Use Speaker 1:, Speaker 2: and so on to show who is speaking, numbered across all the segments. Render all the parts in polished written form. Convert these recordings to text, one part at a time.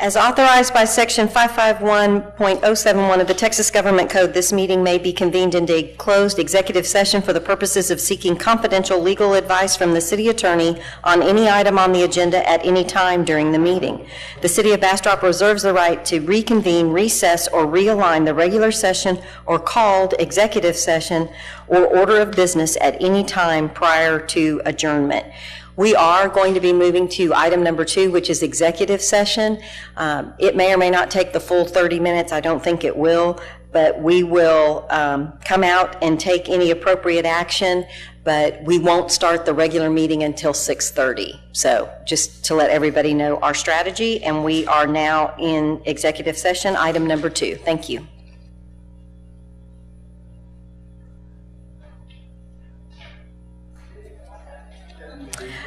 Speaker 1: As authorized by Section 551.071 of the Texas Government Code, this meeting may be convened into a closed executive session for the purposes of seeking confidential legal advice from the city attorney on any item on the agenda at any time during the meeting. The City of Bastrop reserves the right to reconvene, recess, or realign the regular session or called executive session or order of business at any time prior to adjournment. We are going to be moving to item number 2, which is executive session. It may or may not take the full 30 minutes. I don't think it will, but we will come out and take any appropriate action, but we won't start the regular meeting until 6:30. So just to let everybody know our strategy, and we are now in executive session, item number 2. Thank you.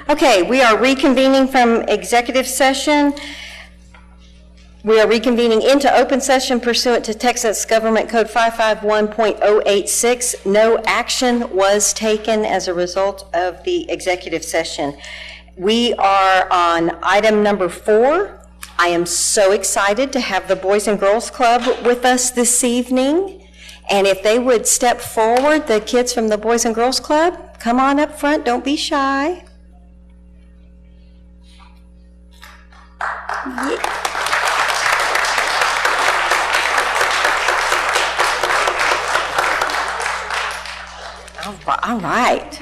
Speaker 1: Okay, we are reconvening from executive session. We are reconvening into open session pursuant to Texas Government Code 551.086. No action was taken as a result of the executive session. We are on item number 4. I am so excited to have the Boys and Girls Club with us this evening. And if they would step forward, the kids from the Boys and Girls Club, come on up front, don't be shy. Yeah. All right.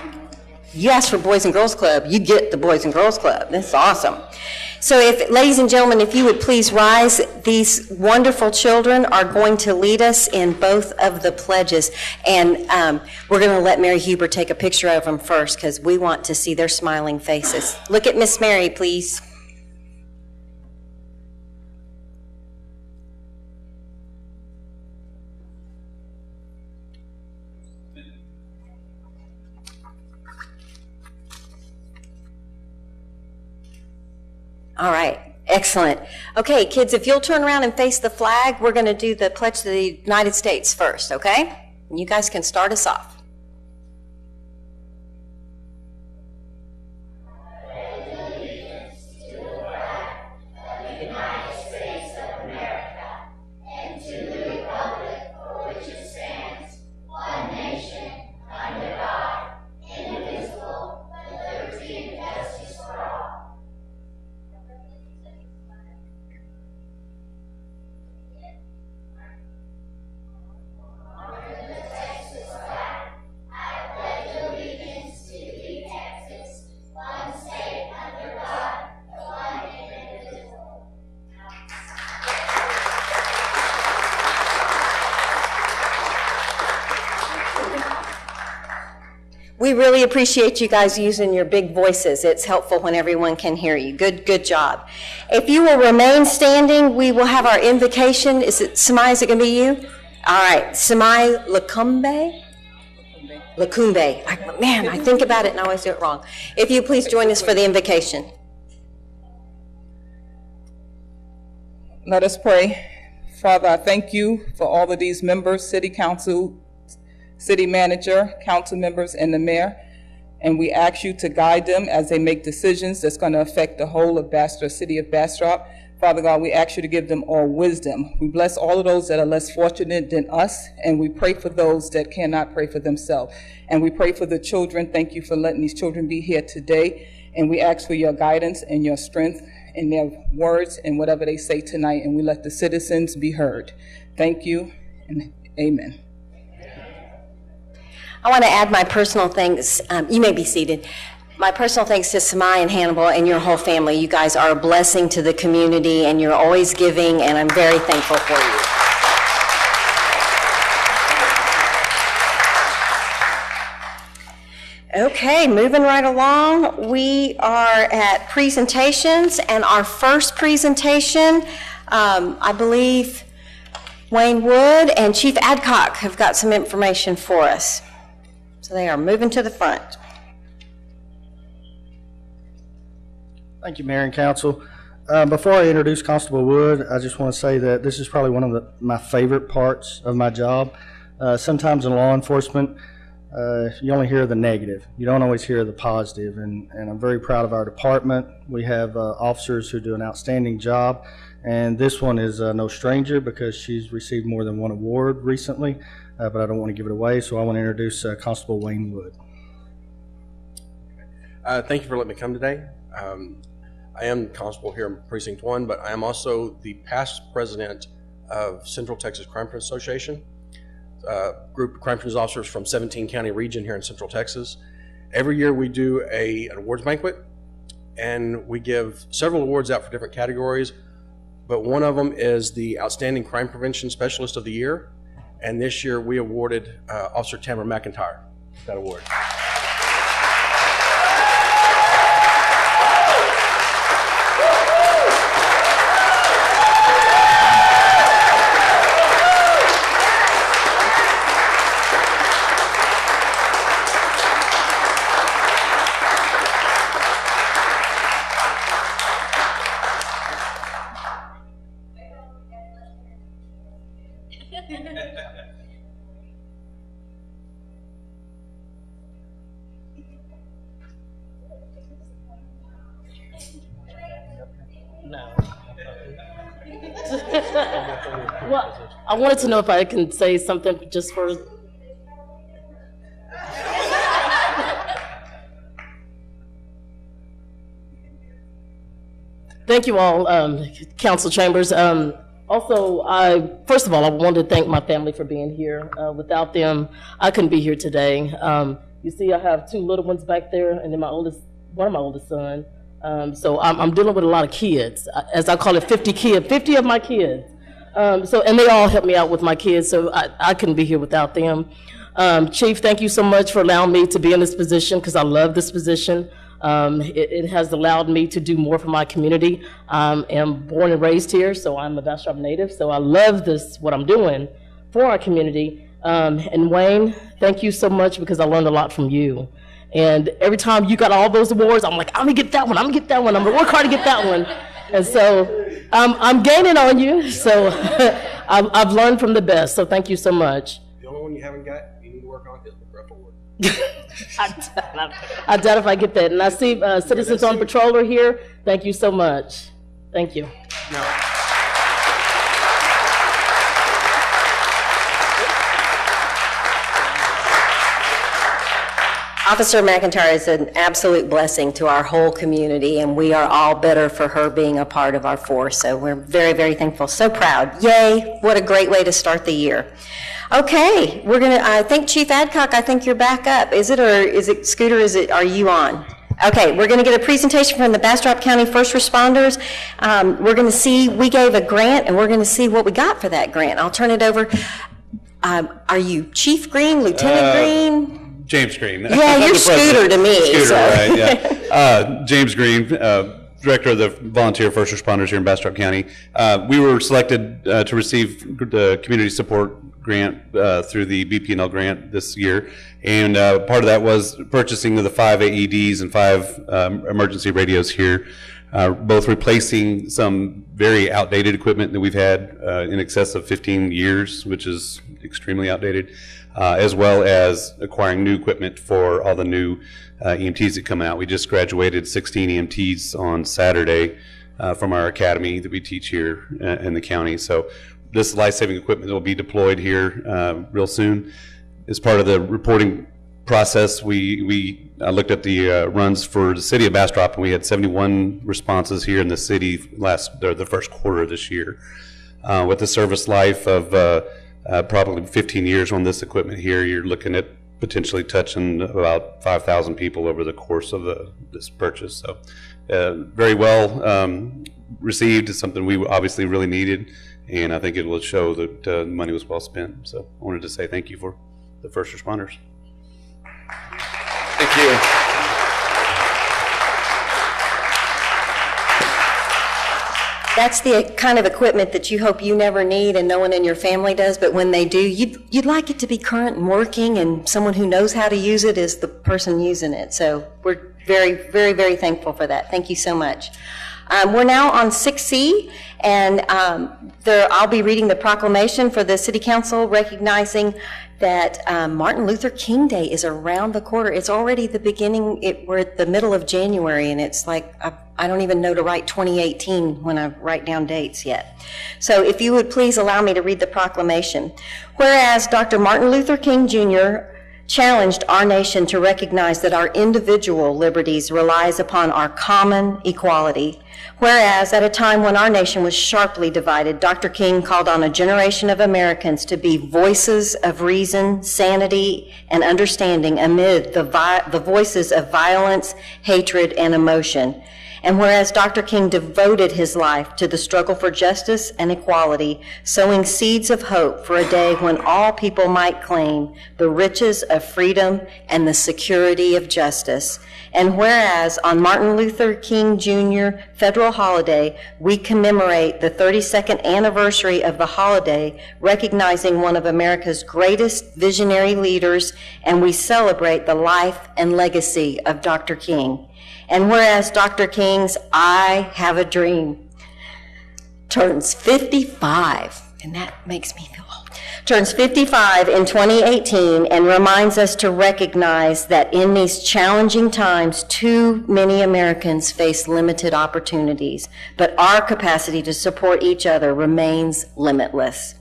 Speaker 1: You asked for Boys and Girls Club, you get the Boys and Girls Club. That's awesome. So if, ladies and gentlemen, if you would please rise, these wonderful children are going to lead us in both of the pledges. And we're going to let Mary Huber take a picture of them first because we want to see their smiling faces. Look at Miss Mary, please. All right, excellent. Okay, kids, if you'll turn around and face the flag, we're going to do the Pledge to the United States first, okay? And you guys can start us off. We really appreciate you guys using your big voices. It's helpful when everyone can hear you. Good job. If you will remain standing, we will have our invocation. Is it Samai? Is it going to be you? All right. Samai Lakumbe? Lakumbe. Man, I think about it and I always do it wrong. If you please join us for the invocation.
Speaker 2: Let us pray. Father, I thank you for all of these members, City Council, City Manager, council members, and the mayor, and we ask you to guide them as they make decisions that's going to affect the whole of Bastrop, City of Bastrop. Father God, we ask you to give them all wisdom. We bless all of those that are less fortunate than us, and we pray for those that cannot pray for themselves. And we pray for the children. Thank you for letting these children be here today, and we ask for your guidance and your strength in their words and whatever they say tonight, and we let the citizens be heard. Thank you, and amen.
Speaker 1: I want to add my personal thanks. You may be seated. My personal thanks to Samai and Hannibal and your whole family. You guys are a blessing to the community, and you're always giving, and I'm very thankful for you. Okay, moving right along. We are at presentations, and our first presentation, I believe Wayne Wood and Chief Adcock have got some information for us. So they are moving to the front.
Speaker 3: Thank you, Mayor and Council. Before I introduce Constable Wood, I just want to say that this is probably one of my favorite parts of my job. Sometimes in law enforcement, you only hear the negative. You don't always hear the positive, and I'm very proud of our department. We have officers who do an outstanding job, and this one is no stranger because she's received more than one award recently, but I don't want to give it away, so I want to introduce Constable Wayne Wood.
Speaker 4: Thank you for letting me come today. I am constable here in Precinct 1, but I am also the past president of Central Texas Crime Prevention Association, group of crime prevention officers from 17 county region here in Central Texas. Every year we do an awards banquet, and we give several awards out for different categories, but one of them is the Outstanding Crime Prevention Specialist of the Year, and this year we awarded Officer Tamara McIntyre that award.
Speaker 5: No. Well, I wanted to know if I can say something just for. Thank you all, council chambers. Also, first of all, I wanted to thank my family for being here. Without them, I couldn't be here today. You see, I have two little ones back there, and then one of my oldest son. So I'm dealing with a lot of kids, as I call it, 50 of my kids. And they all help me out with my kids, so I couldn't be here without them. Chief, thank you so much for allowing me to be in this position, because I love this position. It has allowed me to do more for my community. I am born and raised here, so I'm a Bastrop native, so I love what I'm doing for our community. And Wayne, thank you so much, because I learned a lot from you. And every time you got all those awards, I'm like, I'm gonna get that one, I'm gonna get that one, I'm gonna work hard to get that one. And so I'm gaining on you, so I've learned from the best, so thank you so much.
Speaker 4: The only one you haven't got, you need to work on is the Bastrop Award.
Speaker 5: I doubt if I get that. And I see Citizens on Patrol are here. Thank you so much. Thank you.
Speaker 4: No.
Speaker 1: Officer McIntyre is an absolute blessing to our whole community, and we are all better for her being a part of our force. So we're very, very thankful. So proud. Yay. What a great way to start the year. Okay, I think Chief Adcock, I think you're back up. Is it, or is it Scooter, are you on? Okay, we're gonna get a presentation from the Bastrop County First Responders. We're gonna see, we gave a grant, and we're gonna see what we got for that grant. I'll turn it over. Are you Chief Green, Lieutenant Green?
Speaker 6: James Green.
Speaker 1: Yeah, you're Scooter to me.
Speaker 6: Scooter,
Speaker 1: so.
Speaker 6: right, yeah. James Green, Director of the Volunteer First Responders here in Bastrop County. We were selected to receive the Community Support Grant through the BPNL grant this year. And part of that was purchasing of the 5 AEDs and 5 emergency radios here, both replacing some very outdated equipment that we've had in excess of 15 years, which is extremely outdated. As well as acquiring new equipment for all the new EMTs that come out. We just graduated 16 EMTs on Saturday from our academy that we teach here in the county. So this life-saving equipment will be deployed here real soon. As part of the reporting process, we looked at the runs for the city of Bastrop, and we had 71 responses here in the city the first quarter of this year. With the service life of probably 15 years on this equipment here, you're looking at potentially touching about 5,000 people over the course of this purchase. So very well received. It's something we obviously really needed, and I think it will show that the money was well spent. So I wanted to say thank you for the first responders.
Speaker 4: Thank you.
Speaker 1: That's the kind of equipment that you hope you never need and no one in your family does, but when they do, you'd like it to be current and working, and someone who knows how to use it is the person using it. So we're very, very, very thankful for that. Thank you so much. We're now on 6C, and I'll be reading the proclamation for the City Council recognizing that Martin Luther King Day is around the corner. It's already the beginning, we're at the middle of January, and it's like, I don't even know to write 2018 when I write down dates yet. So if you would please allow me to read the proclamation. Whereas Dr. Martin Luther King Jr. challenged our nation to recognize that our individual liberties relies upon our common equality. Whereas at a time when our nation was sharply divided, Dr. King called on a generation of Americans to be voices of reason, sanity, and understanding amid the voices of violence, hatred, and emotion. And whereas Dr. King devoted his life to the struggle for justice and equality, sowing seeds of hope for a day when all people might claim the riches of freedom and the security of justice. And whereas on Martin Luther King Jr. federal holiday, we commemorate the 32nd anniversary of the holiday, recognizing one of America's greatest visionary leaders, and we celebrate the life and legacy of Dr. King. And whereas Dr. King's I Have a Dream turns 55, and that makes me feel old, turns 55 in 2018 and reminds us to recognize that in these challenging times, too many Americans face limited opportunities, but our capacity to support each other remains limitless.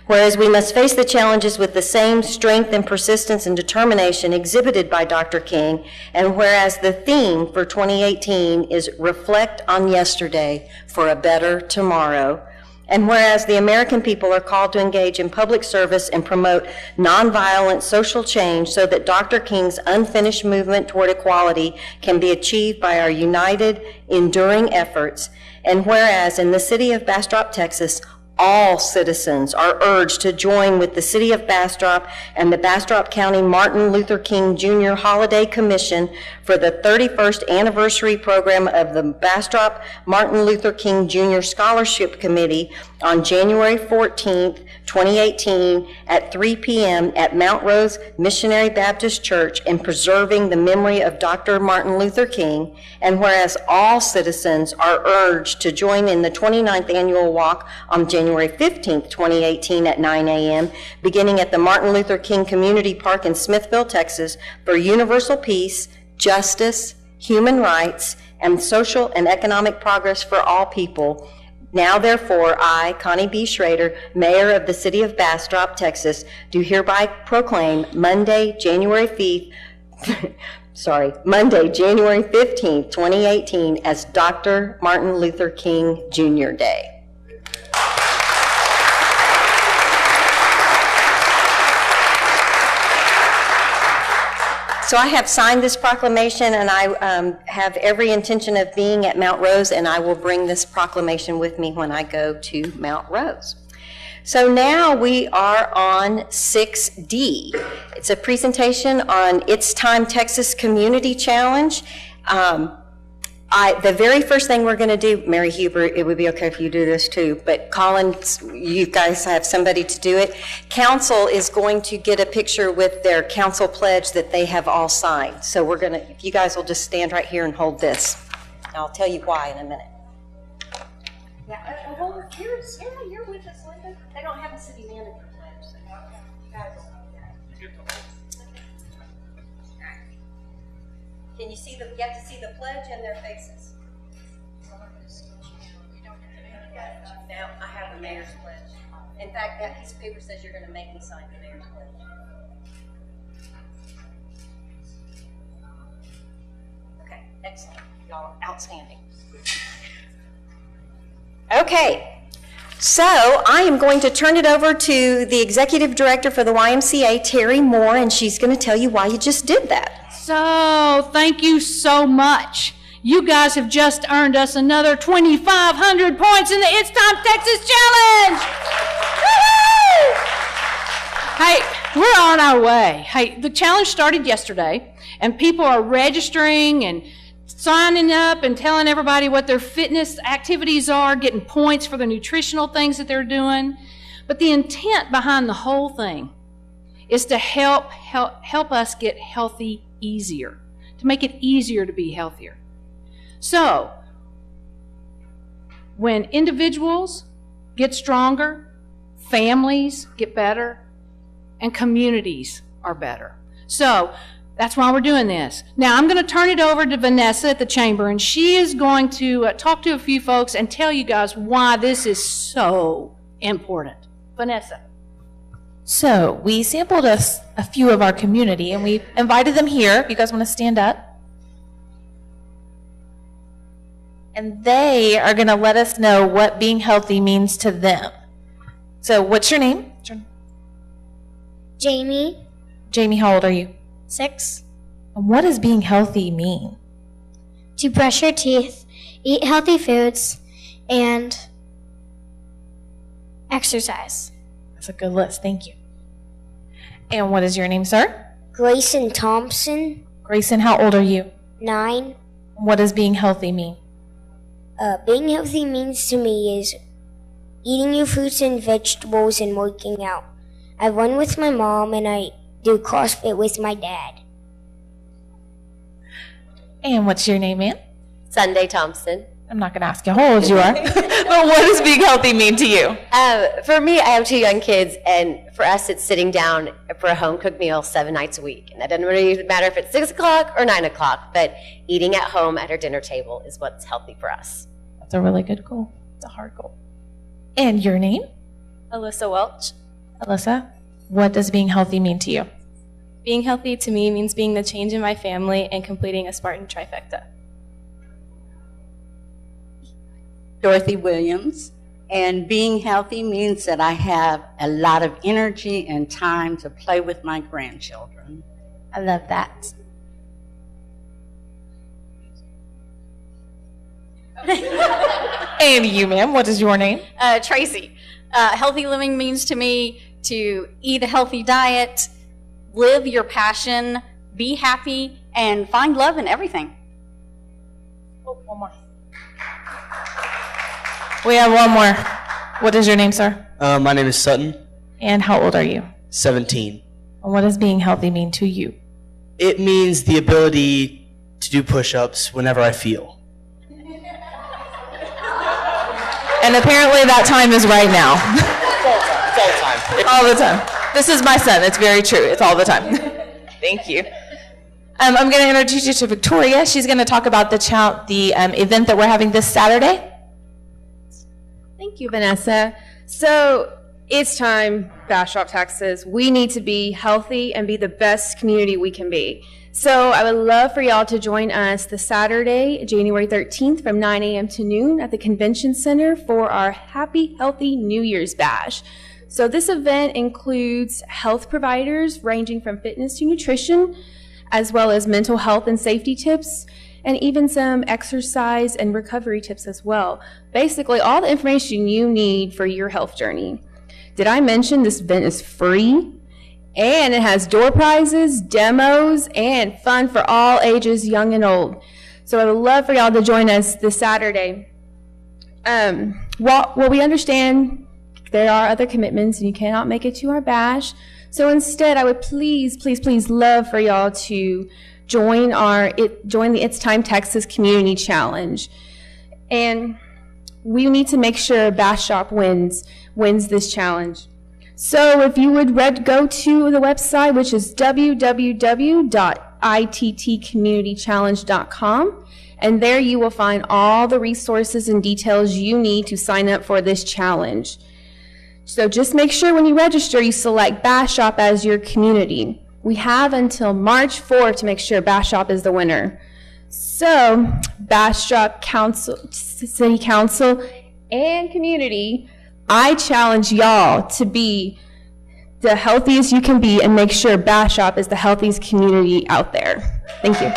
Speaker 1: Whereas we must face the challenges with the same strength and persistence and determination exhibited by Dr. King, and whereas the theme for 2018 is Reflect on Yesterday for a Better Tomorrow, and whereas the American people are called to engage in public service and promote nonviolent social change so that Dr. King's unfinished movement toward equality can be achieved by our united, enduring efforts, and whereas in the city of Bastrop, Texas, all citizens are urged to join with the City of Bastrop and the Bastrop County Martin Luther King Jr. Holiday Commission for the 31st anniversary program of the Bastrop Martin Luther King Jr. Scholarship Committee on January 14th, 2018 at 3 p.m. at Mount Rose Missionary Baptist Church in preserving the memory of Dr. Martin Luther King, and whereas all citizens are urged to join in the 29th annual walk on January 15th, 2018 at 9 a.m., beginning at the Martin Luther King Community Park in Smithville, Texas, for universal peace, justice, human rights, and social and economic progress for all people. Now, therefore, I, Connie B. Schrader, Mayor of the City of Bastrop, Texas, do hereby proclaim Monday, January 15th, 2018 as Dr. Martin Luther King Jr. Day. So I have signed this proclamation, and I have every intention of being at Mount Rose, and I will bring this proclamation with me when I go to Mount Rose. So now we are on 6D. It's a presentation on It's Time Texas Community Challenge. The very first thing we're going to do, Mary Huber, it would be okay if you do this too, but Colin, you guys have somebody to do it. Council is going to get a picture with their council pledge that they have all signed. So we're going to, if you guys will just stand right here and hold this. I'll tell you why in a minute. Yeah, well, you're with us, Linda. They don't have a city manager pledge. So you guys, can you see you have to see the pledge and their faces. Now, I have the mayor's pledge. In fact, that piece of paper says you're going to make me sign the mayor's pledge. Okay, excellent. Y'all are outstanding. Okay, so I am going to turn it over to the executive director for the YMCA, Terry Moore, and she's going to tell you why you just did that.
Speaker 7: So, thank you so much. You guys have just earned us another 2,500 points in the It's Time Texas Challenge! Woo-hoo! Hey, we're on our way. Hey, the challenge started yesterday, and people are registering and signing up and telling everybody what their fitness activities are, getting points for the nutritional things that they're doing. But the intent behind the whole thing is to help us get healthy easier, to make it easier to be healthier. So, when individuals get stronger, families get better, and communities are better. So that's why we're doing this. Now I'm going to turn it over to Vanessa at the chamber, and she is going to talk to a few folks and tell you guys why this is so important. Vanessa.
Speaker 8: So we sampled a few of our community, and we invited them here. If you guys want to stand up. And they are going to let us know what being healthy means to them. So what's your name?
Speaker 9: Jamie.
Speaker 8: Jamie, how old are you?
Speaker 9: 6.
Speaker 8: And what does being healthy mean?
Speaker 9: To brush your teeth, eat healthy foods, and exercise.
Speaker 8: That's a good list. Thank you. And what is your name, sir?
Speaker 9: Grayson Thompson.
Speaker 8: Grayson, how old are you?
Speaker 9: 9.
Speaker 8: What does being healthy mean?
Speaker 9: Being healthy means to me is eating your fruits and vegetables and working out. I run with my mom and I do CrossFit with my dad.
Speaker 8: And what's your name, ma'am?
Speaker 10: Sunday Thompson.
Speaker 8: I'm not going to ask you how old you are, but what does being healthy mean to you?
Speaker 10: For me, I have 2 young kids, and for us, it's sitting down for a home-cooked meal 7 nights a week. And that doesn't really matter if it's 6 o'clock or 9 o'clock, but eating at home at our dinner table is what's healthy for us.
Speaker 8: That's a really good goal. It's a hard goal. And your name?
Speaker 11: Alyssa Welch.
Speaker 8: Alyssa, what does being healthy mean to you?
Speaker 11: Being healthy to me means being the change in my family and completing a Spartan trifecta.
Speaker 12: Dorothy Williams, and being healthy means that I have a lot of energy and time to play with my grandchildren.
Speaker 8: I love that. And you, ma'am, what is your name?
Speaker 13: Tracy. Healthy living means to me to eat a healthy diet, live your passion, be happy, and find love in everything.
Speaker 8: Oh, one more. We have one more. What is your name, sir?
Speaker 14: My name is Sutton.
Speaker 8: And how old are you?
Speaker 14: 17.
Speaker 8: And what does being healthy mean to you?
Speaker 14: It means the ability to do push-ups whenever I feel.
Speaker 8: And apparently that time is right now.
Speaker 14: It's
Speaker 8: all the time. This is my son. It's very true. It's all the time. Thank you. I'm going to introduce you to Victoria. She's going to talk about the event that we're having this Saturday.
Speaker 15: Thank you, Vanessa. So it's time, Bastrop, Texas. We need to be healthy and be the best community we can be. So I would love for y'all to join us this Saturday, January 13th from 9 a.m. to noon at the Convention Center for our Happy Healthy New Year's Bash. So this event includes health providers ranging from fitness to nutrition, as well as mental health and safety tips, and even some exercise and recovery tips as well. Basically, all the information you need for your health journey. Did I mention this event is free? And it has door prizes, demos, and fun for all ages, young and old. So I would love for y'all to join us this Saturday. Well, we understand there are other commitments and you cannot make it to our bash. So instead, I would please, please, please love for y'all to join the It's Time Texas Community Challenge. And we need to make sure Bastrop wins this challenge. So if you would go to the website, which is www.ittcommunitychallenge.com, and there you will find all the resources and details you need to sign up for this challenge. So just make sure when you register, you select Bastrop as your community. We have until March 4th to make sure Bastrop is the winner. So Bastrop City Council and community, I challenge y'all to be the healthiest you can be and make sure Bastrop is the healthiest community out there. Thank you.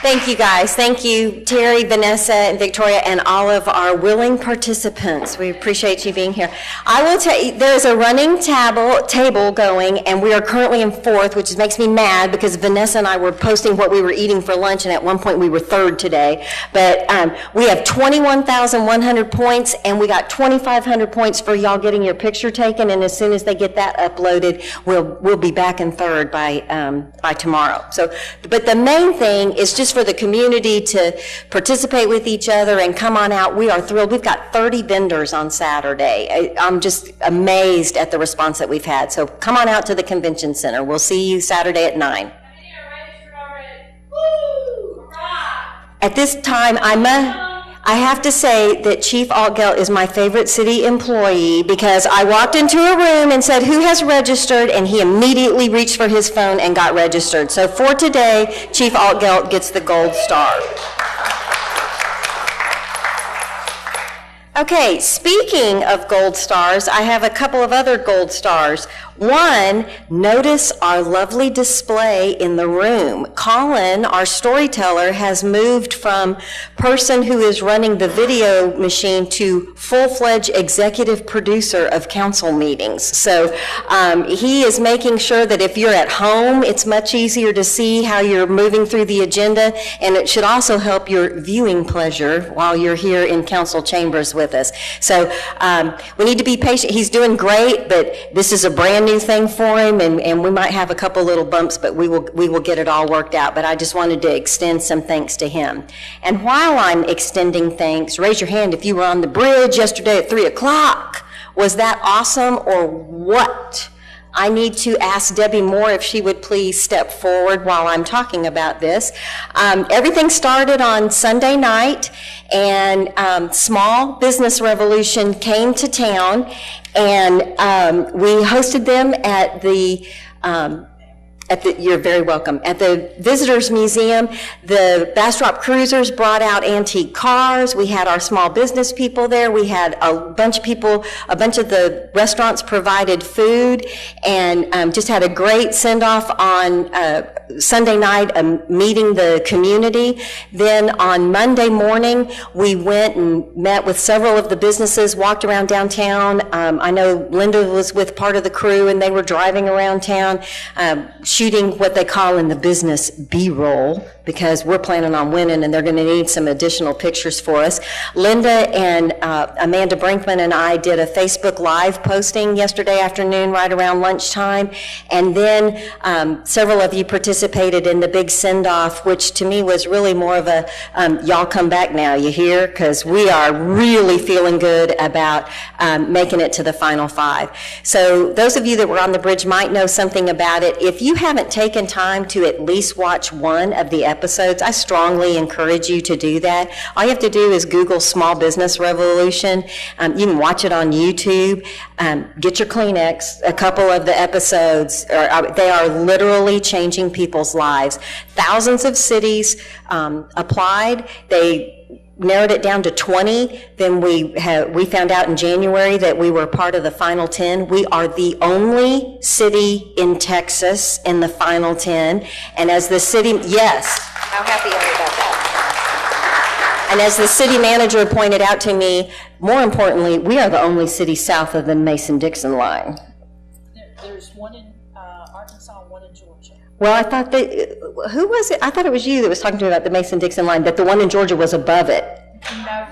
Speaker 1: Thank you, guys. Thank you, Terry, Vanessa, and Victoria, and all of our willing participants. We appreciate you being here. I will tell you, there is a running table going, and we are currently in fourth, which makes me mad because Vanessa and I were posting what we were eating for lunch, and at one point we were third today. But we have 21,100 points, and we got 2,500 points for y'all getting your picture taken, and as soon as they get that uploaded, we'll be back in third by tomorrow. So, but the main thing is just for the community to participate with each other and come on out. We are thrilled. We've got 30 vendors on Saturday. I'm just amazed at the response that we've had. So come on out to the convention center. We'll see you Saturday at 9. At this time, I have to say that Chief Altgeld is my favorite city employee because I walked into a room and said, who has registered? And he immediately reached for his phone and got registered. So for today, Chief Altgeld gets the gold star. Okay, speaking of gold stars, I have a couple of other gold stars. One, notice our lovely display in the room. Colin, our storyteller, has moved from person who is running the video machine to full-fledged executive producer of council meetings. So he is making sure that if you're at home, it's much easier to see how you're moving through the agenda, and it should also help your viewing pleasure while you're here in council chambers with us. So we need to be patient. He's doing great, but this is a brand new thing for him, and we might have a couple little bumps, but we will get it all worked out. But I just wanted to extend some thanks to him. And while I'm extending thanks, raise your hand if you were on the bridge yesterday at 3 o'clock. Was that awesome or what? I need to ask Debbie Moore if she would please step forward while I'm talking about this. Everything started on Sunday night, and Small Business Revolution came to town, and we hosted them at the you're very welcome. At the Visitors Museum, the Bastrop Cruisers brought out antique cars. We had our small business people there. We had a bunch of people, a bunch of the restaurants provided food, and just had a great send-off on Sunday night, meeting the community. Then on Monday morning, we went and met with several of the businesses, walked around downtown. I know Linda was with part of the crew, and they were driving around town, shooting what they call in the business B-roll, because we're planning on winning and they're going to need some additional pictures for us. Linda and Amanda Brinkman and I did a Facebook Live posting yesterday afternoon right around lunchtime, and then several of you participated in the big send-off, which to me was really more of a y'all come back now, you hear? Because we are really feeling good about making it to the final 5. So those of you that were on the bridge might know something about it. If you haven't taken time to at least watch one of the episodes, I strongly encourage you to do that. All you have to do is Google Small Business Revolution. You can watch it on YouTube. Get your Kleenex. A couple of the episodes, they are literally changing people's lives. Thousands of cities applied. They narrowed it down to 20. Then we found out in January that we were part of the final 10. We are the only city in Texas in the final 10. And as the city, yes, how happy are you about that? And as the city manager pointed out to me, more importantly, we are the only city south of the Mason-Dixon line.
Speaker 16: There's one in Arkansas, one in Georgia.
Speaker 1: Well, I thought that, who was it? I thought it was you that was talking to me about the Mason-Dixon line, that the one in Georgia was above it.
Speaker 16: No.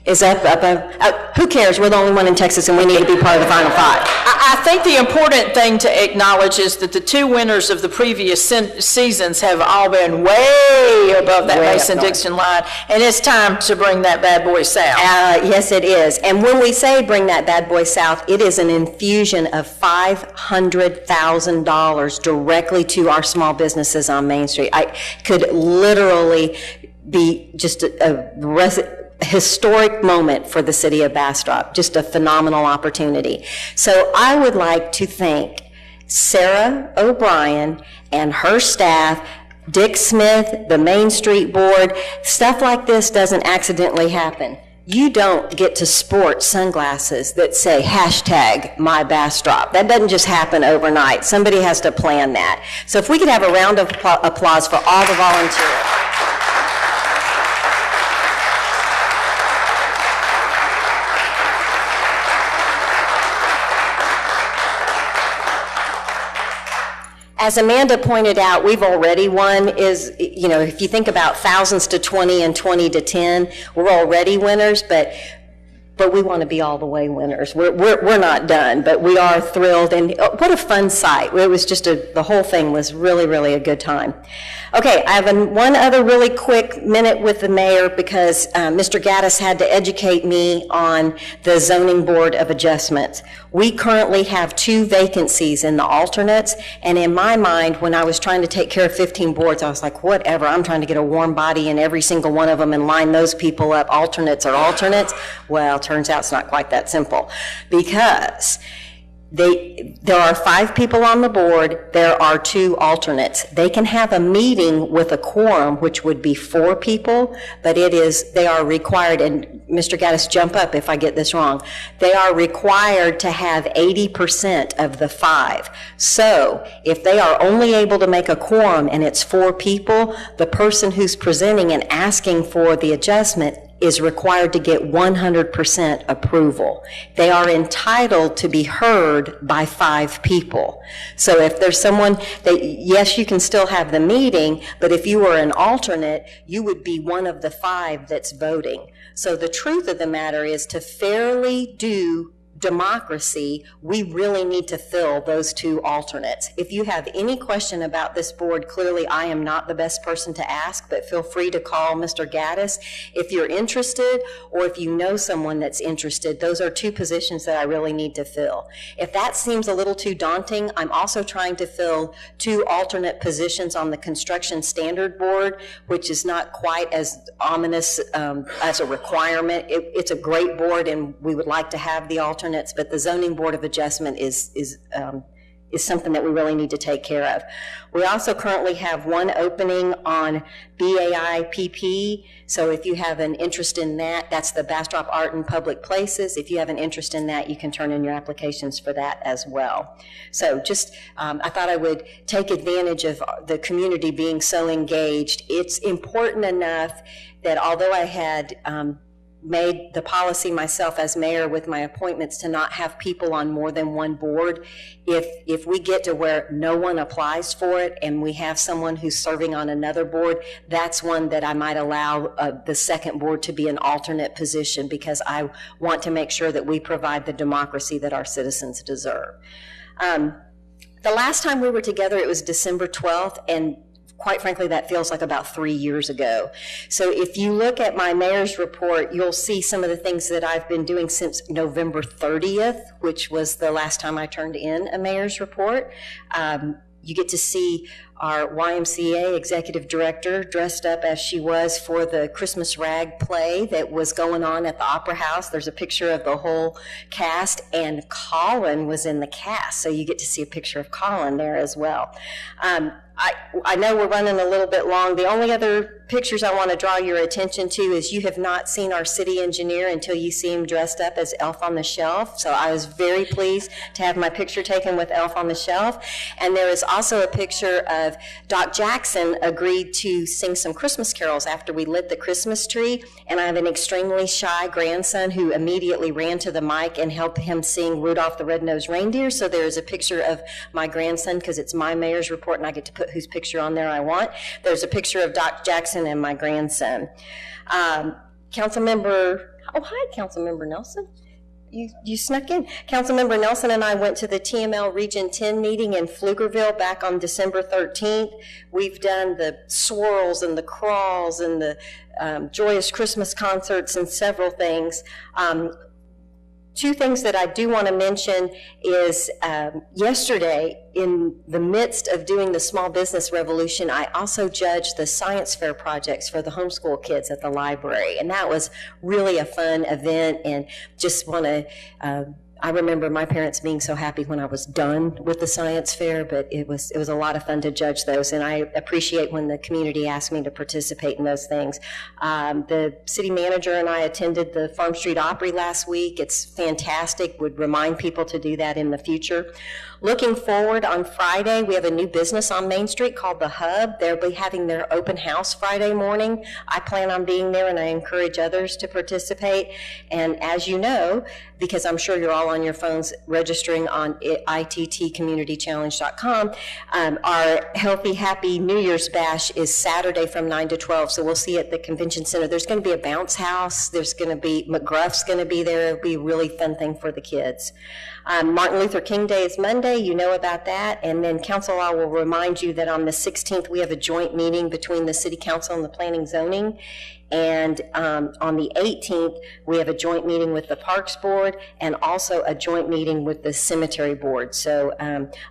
Speaker 1: Is that above? Who cares? We're the only one in Texas, and we need to be part of the final 5.
Speaker 16: I think the important thing to acknowledge is that the 2 winners of the previous seasons have all been way above that Mason-Dixon line, and it's time to bring that bad boy south.
Speaker 1: Yes, it is. And when we say bring that bad boy south, it is an infusion of $500,000 directly to our small businesses on Main Street. I could literally be just a historic moment for the city of Bastrop, just a phenomenal opportunity. So I would like to thank Sarah O'Brien and her staff, Dick Smith, the Main Street Board. Stuff like this doesn't accidentally happen. You don't get to sport sunglasses that say hashtag my Bastrop. That doesn't just happen overnight. Somebody has to plan that. So if we could have a round of applause for all the volunteers. As Amanda pointed out, we've already won if you think about thousands to 20 and 20 to 10, we're already winners, but we want to be all the way winners. We're not done, but we are thrilled, and what a fun sight. It was just the whole thing was really, really a good time. Okay, I have one other really quick minute with the mayor because Mr. Gaddis had to educate me on the Zoning Board of Adjustments. We currently have 2 vacancies in the alternates, and in my mind, when I was trying to take care of 15 boards, I was like, whatever, I'm trying to get a warm body in every single one of them and line those people up, alternates are alternates. Well, turns out it's not quite that simple because there are 5 people on the board, there are 2 alternates. They can have a meeting with a quorum, which would be 4 people, but they are required, and Mr. Gaddis, jump up if I get this wrong, they are required to have 80% of the 5. So if they are only able to make a quorum and it's 4 people, the person who's presenting and asking for the adjustment is required to get 100% approval. They are entitled to be heard by 5 people. So if there's someone that, yes, you can still have the meeting, but if you were an alternate, you would be one of the 5 that's voting. So the truth of the matter is, to fairly do democracy, we really need to fill those 2 alternates. If you have any question about this board, clearly I am not the best person to ask, but feel free to call Mr. Gaddis if you're interested, or if you know someone that's interested. Those are 2 positions that I really need to fill. If that seems a little too daunting, I'm also trying to fill 2 alternate positions on the Construction Standard Board, which is not quite as ominous as a requirement. It's a great board, and we would like to have the alternate, but the Zoning Board of Adjustment is something that we really need to take care of. We also currently have 1 opening on BAIPP, so if you have an interest in that, that's the Bastrop Art and Public Places. If you have an interest in that, you can turn in your applications for that as well. So just, I thought I would take advantage of the community being so engaged. It's important enough that although I had made the policy myself as mayor with my appointments to not have people on more than 1 board, if we get to where no one applies for it and we have someone who's serving on another board, that's one that I might allow the second board to be an alternate position, because I want to make sure that we provide the democracy that our citizens deserve. The last time we were together, it was December 12th, and quite frankly, that feels like about 3 years ago. So if you look at my mayor's report, you'll see some of the things that I've been doing since November 30th, which was the last time I turned in a mayor's report. You get to see our YMCA executive director dressed up as she was for the Christmas Rag play that was going on at the Opera House. There's a picture of the whole cast, and Colin was in the cast, so you get to see a picture of Colin there as well. I know we're running a little bit long. The only other pictures I want to draw your attention to is you have not seen our city engineer until you see him dressed up as Elf on the Shelf. So I was very pleased to have my picture taken with Elf on the Shelf. And there is also a picture of Doc Jackson agreed to sing some Christmas carols after we lit the Christmas tree. And I have an extremely shy grandson who immediately ran to the mic and helped him sing Rudolph the Red-Nosed Reindeer. So there is a picture of my grandson, because it's my mayor's report and I get to put whose picture on there I want. There's a picture of Doc Jackson and my grandson. Councilmember Nelson? You snuck in. Councilmember Nelson and I went to the TML Region 10 meeting in Pflugerville back on December 13th. We've done the swirls and the crawls and the joyous Christmas concerts and several things. 2 things that I do want to mention is yesterday, in the midst of doing the Small Business Revolution, I also judged the science fair projects for the homeschool kids at the library. And that was really a fun event, and just want to I remember my parents being so happy when I was done with the science fair, but it was a lot of fun to judge those, and I appreciate when the community asked me to participate in those things. The city manager and I attended the Farm Street Opry last week. It's fantastic. Would remind people to do that in the future. Looking forward, on Friday, we have a new business on Main Street called The Hub. They'll be having their open house Friday morning. I plan on being there, and I encourage others to participate. And as you know, because I'm sure you're all on your phones registering on ittcommunitychallenge.com, our Healthy Happy New Year's Bash is Saturday from 9 to 12, so we'll see at the convention center. There's going to be a bounce house. There's going to be, McGruff's going to be there. It'll be a really fun thing for the kids. Martin Luther King Day is Monday. You know about that. And then council, I will remind you that on the 16th, we have a joint meeting between the city council and the planning zoning. And on the 18th, we have a joint meeting with the Parks Board and also a joint meeting with the Cemetery Board. So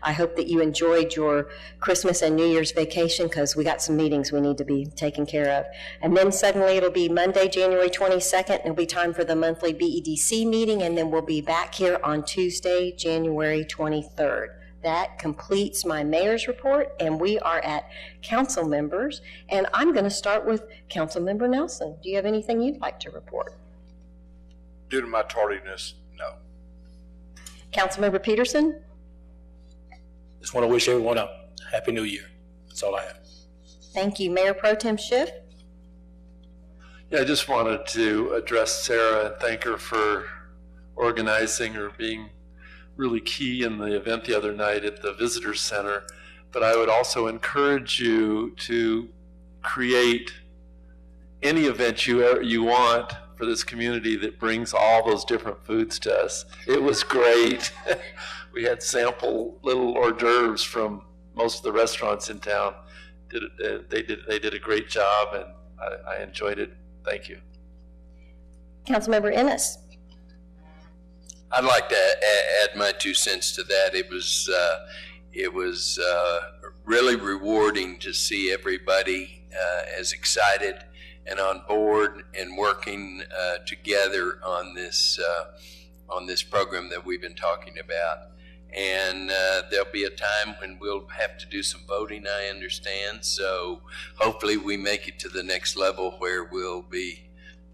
Speaker 1: I hope that you enjoyed your Christmas and New Year's vacation, because we got some meetings we need to be taken care of. And then suddenly it'll be Monday, January 22nd. It'll be time for the monthly BEDC meeting, and then we'll be back here on Tuesday, January 23rd. That completes my mayor's report, and we are at council members, and I'm going to start with Councilmember Nelson. Do you have anything you'd like to report?
Speaker 17: Due to my tardiness, no.
Speaker 1: Councilmember Peterson?
Speaker 18: Just want to wish everyone a Happy New Year. That's all I have.
Speaker 1: Thank you. Mayor Pro Tem Schiff?
Speaker 19: Yeah, I just wanted to address Sarah and thank her for organizing or being really key in the event the other night at the Visitor Center. But I would also encourage you to create any event you want for this community that brings all those different foods to us. It was great. We had sample little hors d'oeuvres from most of the restaurants in town. They did a great job, and I enjoyed it. Thank you.
Speaker 1: Councilmember Ennis?
Speaker 20: I'd like to add my 2 cents to that. It was really rewarding to see everybody as excited and on board and working together on this program that we've been talking about. And there'll be a time when we'll have to do some voting, I understand. So hopefully we make it to the next level where we'll be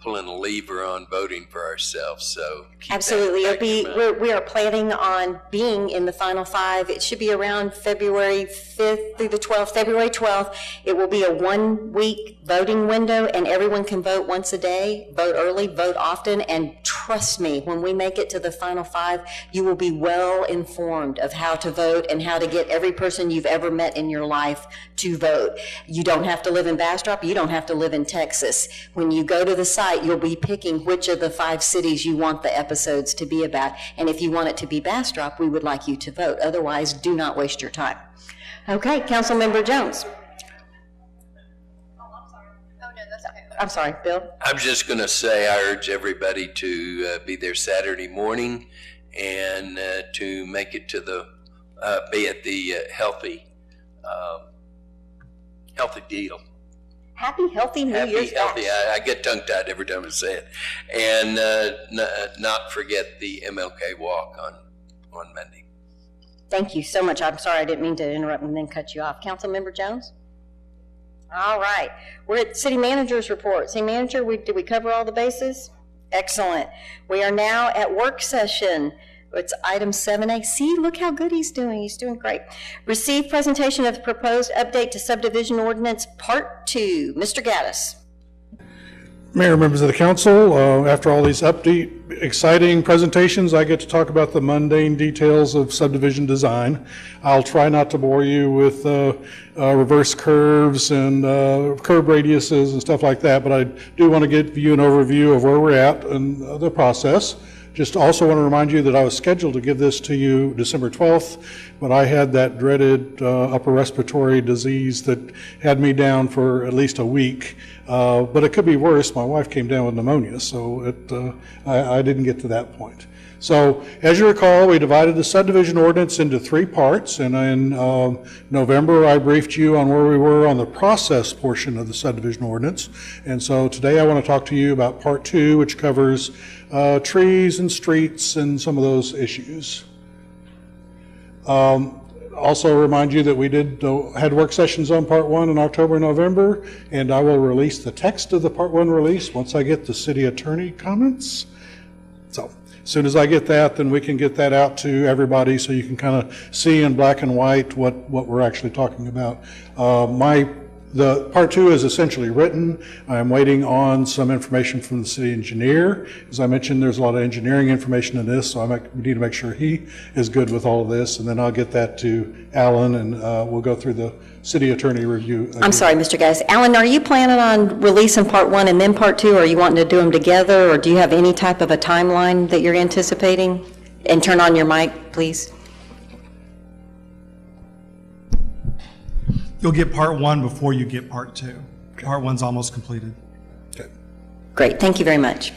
Speaker 20: pulling a lever on voting for ourselves. So
Speaker 1: absolutely, we are planning on being in the final 5. It should be around February 5th through the 12th, February 12th. It will be a 1-week voting window, and everyone can vote once a day, vote early, vote often, and trust me, when we make it to the final 5, you will be well informed of how to vote and how to get every person you've ever met in your life to vote. You don't have to live in Bastrop, you don't have to live in Texas. When you go to the site, you'll be picking which of the 5 cities you want the episodes to be about. And if you want it to be Bastrop, we would like you to vote. Otherwise, do not waste your time. Okay, Councilmember Jones. I'm sorry, Bill?
Speaker 20: I'm just going to say I urge everybody to be there Saturday morning and to make it to the, be at the healthy deal.
Speaker 1: Happy, healthy New Year's
Speaker 20: Healthy.
Speaker 1: Bash.
Speaker 20: I get tongue-tied every time I say it. And not forget the MLK walk on Monday.
Speaker 1: Thank you so much. I'm sorry, I didn't mean to interrupt and then cut you off. Councilmember Jones? All right. We're at City Manager's report. City Manager, did we cover all the bases? Excellent. We are now at work session. It's item 7A. See, look how good he's doing. He's doing great. Receive presentation of the proposed update to subdivision ordinance part 2. Mr. Gaddis.
Speaker 21: Mayor, members of the council, after all these exciting presentations, I get to talk about the mundane details of subdivision design. I'll try not to bore you with reverse curves and curb radiuses and stuff like that, but I do want to give you an overview of where we're at in the process. Just also want to remind you that I was scheduled to give this to you December 12th, but I had that dreaded upper respiratory disease that had me down for at least a week. But it could be worse. My wife came down with pneumonia, so I didn't get to that point. So, as you recall, we divided the subdivision ordinance into 3 parts, and in November I briefed you on where we were on the process portion of the subdivision ordinance. And so today I want to talk to you about part 2, which covers trees and streets and some of those issues. Also remind you that we had work sessions on part 1 in October and November, and I will release the text of the part 1 release once I get the city attorney comments. So as soon as I get that, then we can get that out to everybody so you can kind of see in black and white what we're actually talking about. The part 2 is essentially written. I'm waiting on some information from the city engineer. As I mentioned, there's a lot of engineering information in this, so we need to make sure he is good with all of this, and then I'll get that to Alan, and we'll go through the city attorney review.
Speaker 1: I'm sorry, Mr. Gass. Alan, are you planning on releasing part 1 and then part 2, or are you wanting to do them together, or do you have any type of a timeline that you're anticipating? And turn on your mic, please.
Speaker 2: You'll get part 1 before you get part 2. Okay. Part 1's almost completed.
Speaker 21: Okay.
Speaker 1: Great, thank you very much.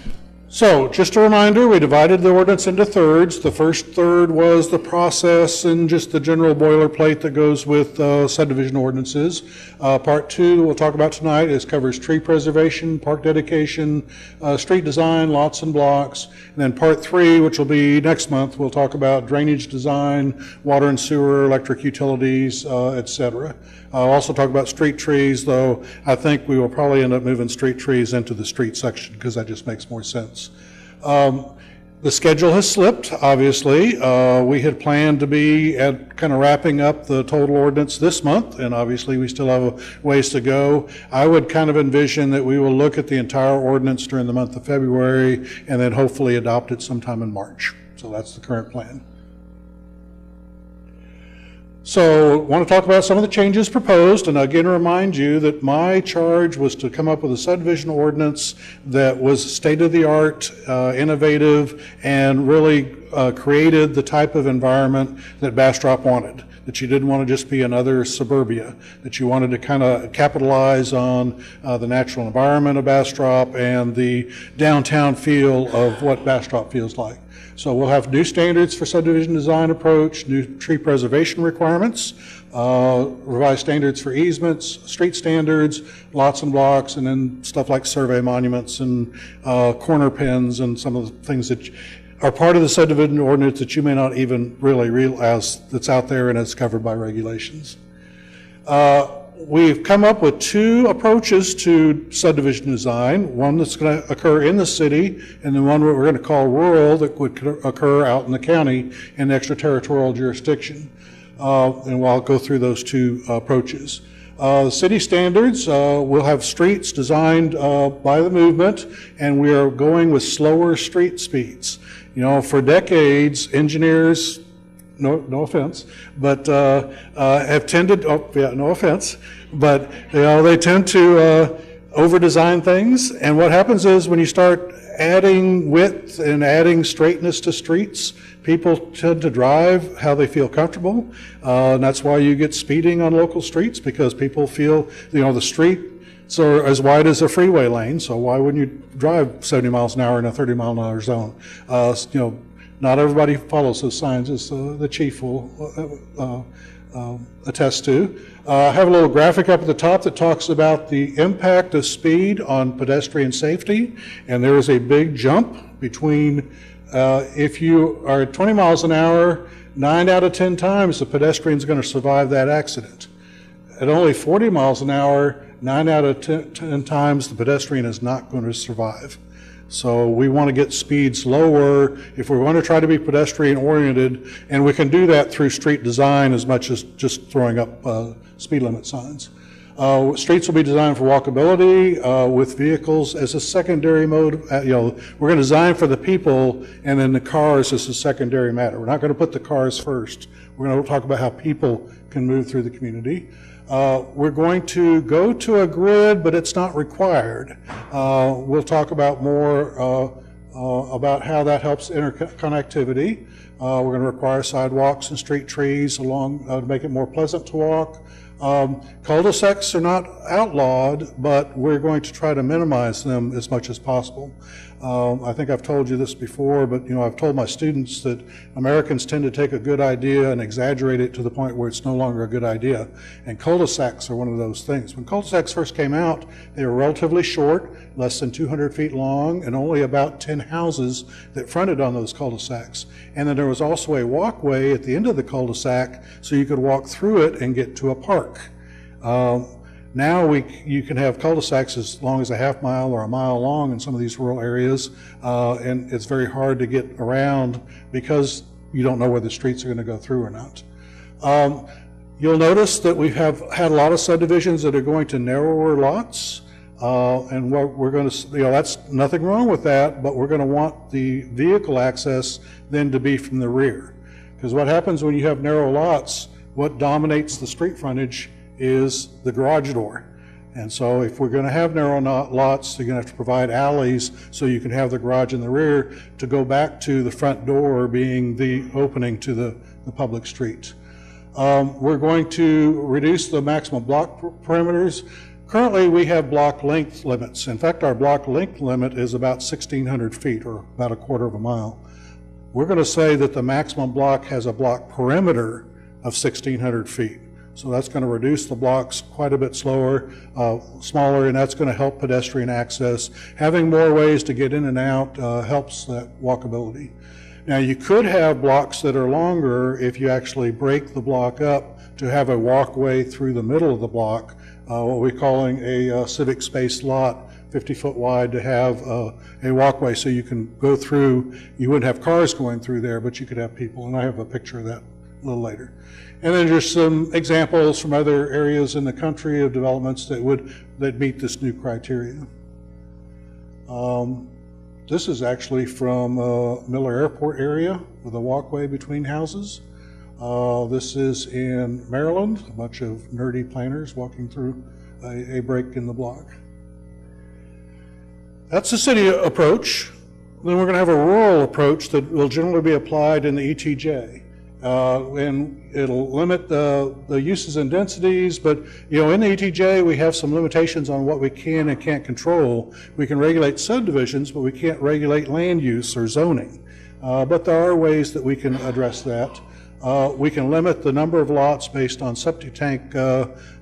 Speaker 21: So, just a reminder, we divided the ordinance into thirds. The first third was the process and just the general boilerplate that goes with subdivision ordinances. Part 2 that we'll talk about tonight covers tree preservation, park dedication, street design, lots and blocks. And then part 3, which will be next month, we'll talk about drainage design, water and sewer, electric utilities, etc. I'll also talk about street trees, though I think we will probably end up moving street trees into the street section because that just makes more sense. The schedule has slipped, obviously. We had planned to be at kind of wrapping up the total ordinance this month, and obviously we still have a ways to go. I would kind of envision that we will look at the entire ordinance during the month of February and then hopefully adopt it sometime in March. So that's the current plan. So I want to talk about some of the changes proposed, and again remind you that my charge was to come up with a subdivision ordinance that was state-of-the-art, innovative, and really created the type of environment that Bastrop wanted. That you didn't want to just be another suburbia, that you wanted to kind of capitalize on the natural environment of Bastrop and the downtown feel of what Bastrop feels like. So we'll have new standards for subdivision design approach, new tree preservation requirements, revised standards for easements, street standards, lots and blocks, and then stuff like survey monuments and corner pins and some of the things that are part of the subdivision ordinance that you may not even really realize that's out there and is covered by regulations. We've come up with 2 approaches to subdivision design, one that's going to occur in the city and then one we're going to call rural that would occur out in the county in extraterritorial jurisdiction. And I'll go through those 2 approaches. City standards, we'll have streets designed by the movement, and we are going with slower street speeds. You know, for decades, engineers, no offense, but have tended, no offense, but they tend to over-design things. And what happens is when you start adding width and adding straightness to streets, people tend to drive how they feel comfortable. And that's why you get speeding on local streets, because people feel, the street are as wide as a freeway lane, so why wouldn't you drive 70 miles an hour in a 30 mile an hour zone? Not everybody follows those signs, as the chief will attest to. I have a little graphic up at the top that talks about the impact of speed on pedestrian safety, and there is a big jump between if you are at 20 miles an hour, 9 out of 10 times the pedestrian is going to survive that accident. At only 40 miles an hour, 9 out of 10 times the pedestrian is not going to survive. So we want to get speeds lower if we want to try to be pedestrian oriented, and we can do that through street design as much as just throwing up speed limit signs. Streets will be designed for walkability with vehicles as a secondary mode. We're going to design for the people, and then the cars as a secondary matter. We're not going to put the cars first. We're going to talk about how people can move through the community. We're going to go to a grid, but it's not required. We'll talk about more about how that helps interconnectivity. We're going to require sidewalks and street trees along to make it more pleasant to walk. Cul-de-sacs are not outlawed, but we're going to try to minimize them as much as possible. I think I've told you this before, but I've told my students that Americans tend to take a good idea and exaggerate it to the point where it's no longer a good idea. And cul-de-sacs are one of those things. When cul-de-sacs first came out, they were relatively short, less than 200 feet long, and only about 10 houses that fronted on those cul-de-sacs. And then there was also a walkway at the end of the cul-de-sac so you could walk through it and get to a park. Now you can have cul-de-sacs as long as a half mile or a mile long in some of these rural areas, and it's very hard to get around because you don't know where the streets are going to go through or not. You'll notice that we have had a lot of subdivisions that are going to narrower lots, and we're going to, that's nothing wrong with that, but we're going to want the vehicle access then to be from the rear. Because what happens when you have narrow lots, what dominates the street frontage is the garage door. And so if we're going to have narrow lots, you're going to have to provide alleys so you can have the garage in the rear to go back to the front door being the opening to the public street. We're going to reduce the maximum block perimeters. Currently, we have block length limits. In fact, our block length limit is about 1,600 feet, or about a quarter of a mile. We're going to say that the maximum block has a block perimeter of 1,600 feet. So that's going to reduce the blocks quite a bit smaller, and that's going to help pedestrian access. Having more ways to get in and out helps that walkability. Now, you could have blocks that are longer if you actually break the block up to have a walkway through the middle of the block, what we're calling a civic space lot, 50 foot wide, to have a walkway so you can go through. You wouldn't have cars going through there, but you could have people, and I have a picture of that a little later. And then there's some examples from other areas in the country of developments that meet this new criteria. This is actually from Miller Airport area with a walkway between houses. This is in Maryland, a bunch of nerdy planners walking through a break in the block. That's the city approach. Then we're going to have a rural approach that will generally be applied in the ETJ. And it'll limit the uses and densities, but in the ETJ we have some limitations on what we can and can't control. We can regulate subdivisions, but we can't regulate land use or zoning. But there are ways that we can address that. We can limit the number of lots based on septic tank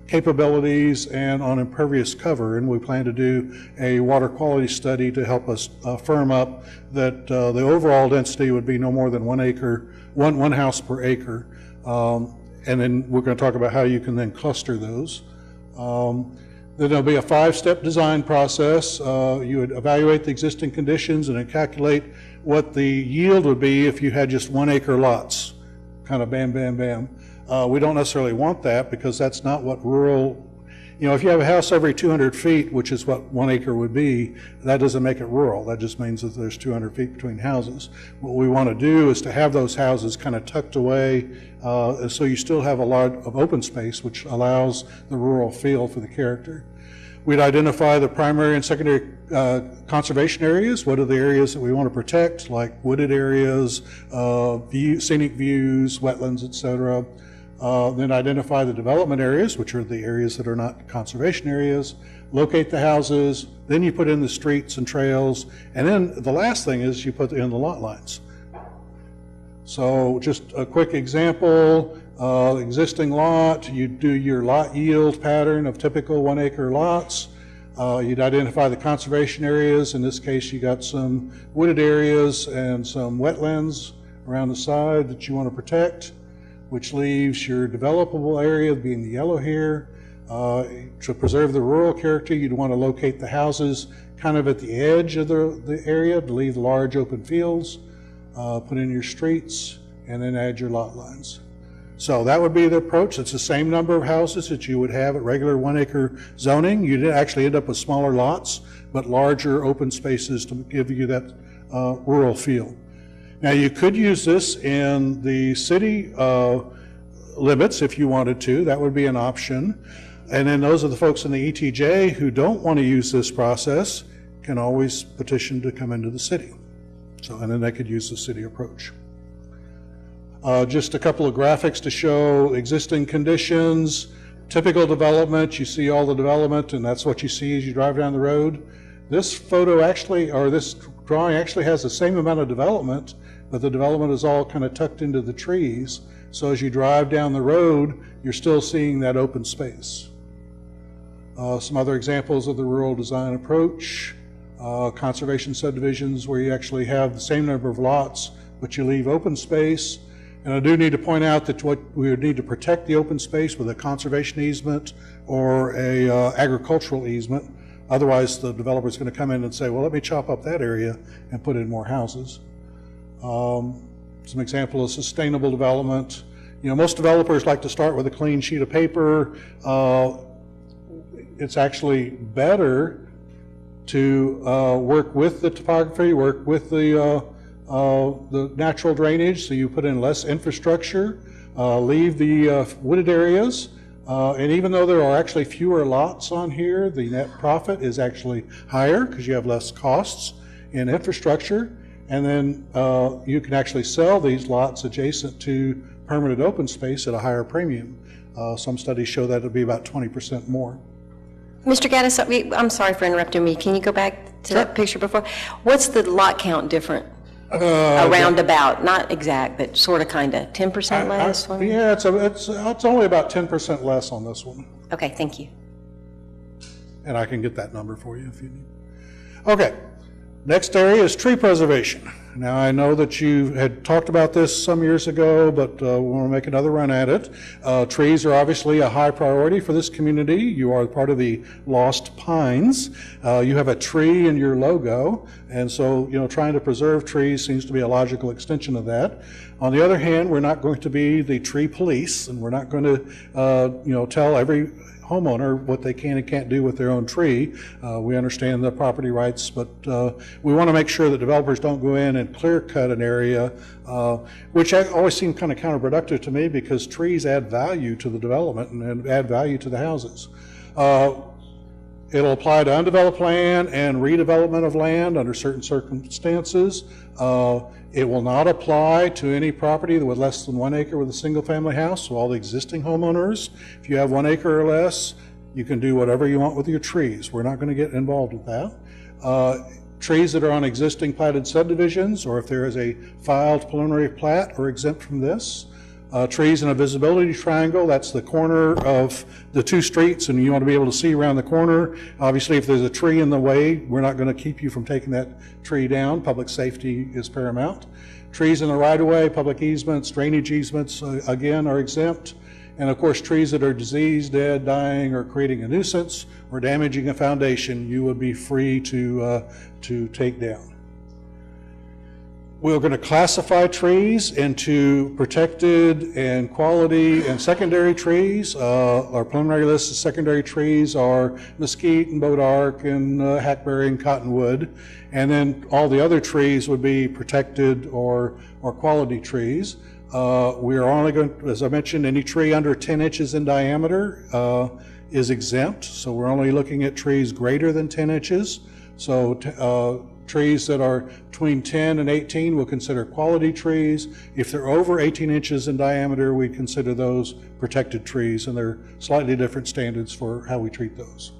Speaker 21: capabilities and on impervious cover, and we plan to do a water quality study to help us firm up that the overall density would be no more than 1 acre, one house per acre. And then we're going to talk about how you can then cluster those. Then there'll be a 5-step design process. You would evaluate the existing conditions and then calculate what the yield would be if you had just 1 acre lots. Kind of bam, bam, bam. We don't necessarily want that because that's not what rural, if you have a house every 200 feet, which is what 1 acre would be, that doesn't make it rural. That just means that there's 200 feet between houses. What we want to do is to have those houses kind of tucked away so you still have a lot of open space, which allows the rural feel for the character. We'd identify the primary and secondary conservation areas. What are the areas that we want to protect, like wooded areas, scenic views, wetlands, etc. Then identify the development areas, which are the areas that are not conservation areas. Locate the houses. Then you put in the streets and trails. And then the last thing is you put in the lot lines. So just a quick example. Existing lot, you do your lot yield pattern of typical 1 acre lots. You'd identify the conservation areas. In this case, you got some wooded areas and some wetlands around the side that you want to protect, which leaves your developable area being the yellow here. To preserve the rural character, you'd want to locate the houses kind of at the edge of the area to leave large open fields, put in your streets, and then add your lot lines. So that would be the approach. It's the same number of houses that you would have at regular 1 acre zoning. You'd actually end up with smaller lots, but larger open spaces to give you that rural feel. Now you could use this in the city limits if you wanted to. That would be an option. And then those are the folks in the ETJ who don't want to use this process can always petition to come into the city. So, and then they could use the city approach. Just a couple of graphics to show existing conditions. typical development, you see all the development, and that's what you see as you drive down the road. This photo actually, or this drawing actually has the same amount of development, but the development is all kind of tucked into the trees. So as you drive down the road, you're still seeing that open space. Some other examples of the rural design approach, conservation subdivisions where you actually have the same number of lots, but you leave open space. And I do need to point out that what we would need to protect the open space with a conservation easement or a agricultural easement. Otherwise, the developer is going to come in and say, well, let me chop up that area and put in more houses. Some example of sustainable development. You know, most developers like to start with a clean sheet of paper. It's actually better to work with the topography, work with the natural drainage, so you put in less infrastructure, leave the wooded areas, and even though there are actually fewer lots on here, the net profit is actually higher because you have less costs in infrastructure, and then you can actually sell these lots adjacent to permanent open space at a higher premium. Some studies show that it'll be about 20% more.
Speaker 1: Mr. Gaddis, I'm sorry for interrupting me. Can you go back to that picture before? What's the lot count different? Around about, not exact, but sort of kind of 10% less?
Speaker 21: Yeah, it's only about 10% less on this one.
Speaker 1: Okay, thank you.
Speaker 21: And I can get that number for you if you need. Okay, next area is tree preservation. Now I know that you had talked about this some years ago, but we want to make another run at it. Trees are obviously a high priority for this community. You are part of the Lost Pines. You have a tree in your logo, and so trying to preserve trees seems to be a logical extension of that. On the other hand, we're not going to be the tree police, and we're not going to tell every homeowner what they can and can't do with their own tree. We understand the property rights, but we want to make sure that developers don't go in and clear cut an area, which always seemed kind of counterproductive to me because trees add value to the development and add value to the houses. It'll apply to undeveloped land and redevelopment of land under certain circumstances. It will not apply to any property with less than 1 acre with a single family house. So all the existing homeowners, if you have 1 acre or less, you can do whatever you want with your trees. We're not going to get involved with that. Trees that are on existing platted subdivisions, or if there is a filed preliminary plat, are exempt from this. Trees in a visibility triangle, that's the corner of the two streets and you want to be able to see around the corner. Obviously, if there's a tree in the way, we're not going to keep you from taking that tree down. Public safety is paramount. Trees in the right-of-way, public easements, drainage easements, again, are exempt. And of course, trees that are diseased, dead, dying, or creating a nuisance or damaging a foundation, you would be free to take down. We're going to classify trees into protected and quality and secondary trees. Our preliminary list of secondary trees are mesquite and bodark and hackberry and cottonwood. And then all the other trees would be protected or quality trees. We are only going, as I mentioned, any tree under 10 inches in diameter is exempt. So we're only looking at trees greater than 10 inches. So trees that are between 10 and 18 we'll consider quality trees. If they're over 18 inches in diameter, we consider those protected trees, and there are slightly different standards for how we treat those.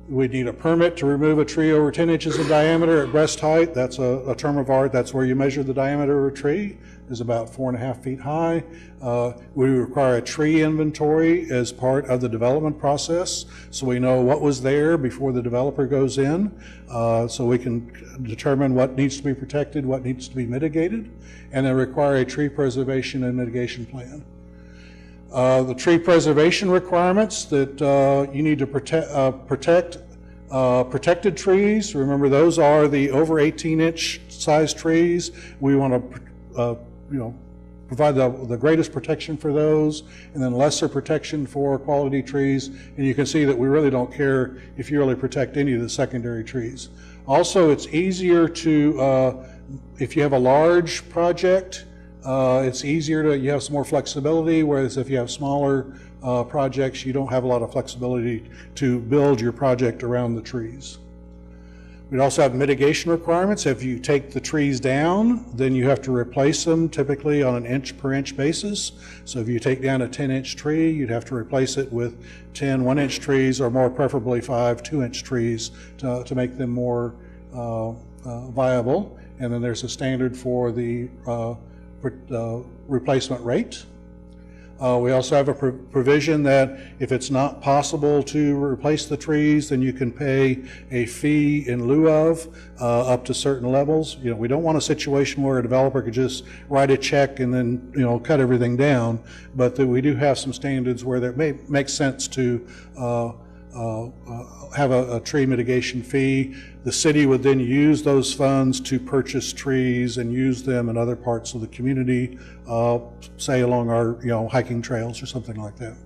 Speaker 21: We need a permit to remove a tree over 10 inches in diameter at breast height. That's a term of art. That's where you measure the diameter of a tree. Is about 4.5 feet high. We require a tree inventory as part of the development process, so we know what was there before the developer goes in, so we can determine what needs to be protected, what needs to be mitigated, and then require a tree preservation and mitigation plan. The tree preservation requirements that you need to protect protected trees. Remember, those are the over 18-inch size trees. We want to provide the greatest protection for those, and then lesser protection for quality trees. And you can see that we really don't care if you really protect any of the secondary trees. Also, it's easier to, if you have a large project, it's easier to, you have some more flexibility, whereas if you have smaller projects, you don't have a lot of flexibility to build your project around the trees. We'd also have mitigation requirements. If you take the trees down, then you have to replace them typically on an inch per inch basis. So if you take down a 10-inch tree, you'd have to replace it with 10 1-inch trees, or more preferably 5 2-inch trees to make them more viable. And then there's a standard for the replacement rate. We also have a provision that if it's not possible to replace the trees, then you can pay a fee in lieu of up to certain levels. You know, we don't want a situation where a developer could just write a check and then, you know, cut everything down, but that we do have some standards where it may make sense to have a tree mitigation fee. The city would then use those funds to purchase trees and use them in other parts of the community, say along our, you know, hiking trails or something like that.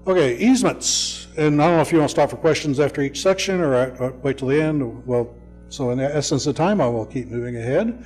Speaker 21: Okay, easements. And I don't know if you want to stop for questions after each section or wait till the end. Well, so in the essence of time, I will keep moving ahead.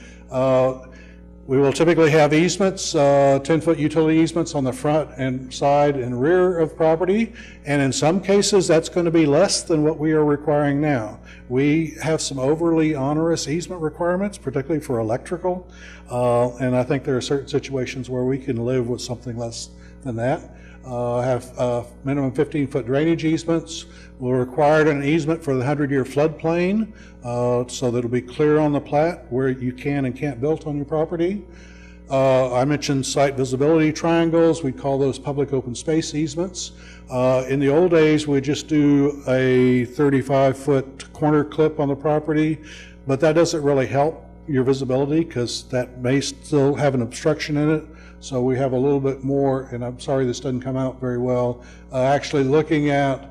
Speaker 21: We will typically have easements, 10-foot utility easements on the front and side and rear of property. And in some cases, that's going to be less than what we are requiring now. We have some overly onerous easement requirements, particularly for electrical. And I think there are certain situations where we can live with something less than that. Have minimum 15-foot drainage easements. We'll require an easement for the 100-year floodplain, so that it'll be clear on the plat where you can and can't build on your property. I mentioned site visibility triangles. We call those public open space easements. In the old days, we'd just do a 35-foot corner clip on the property, but that doesn't really help your visibility because that may still have an obstruction in it. So we have a little bit more, and I'm sorry this doesn't come out very well, actually looking at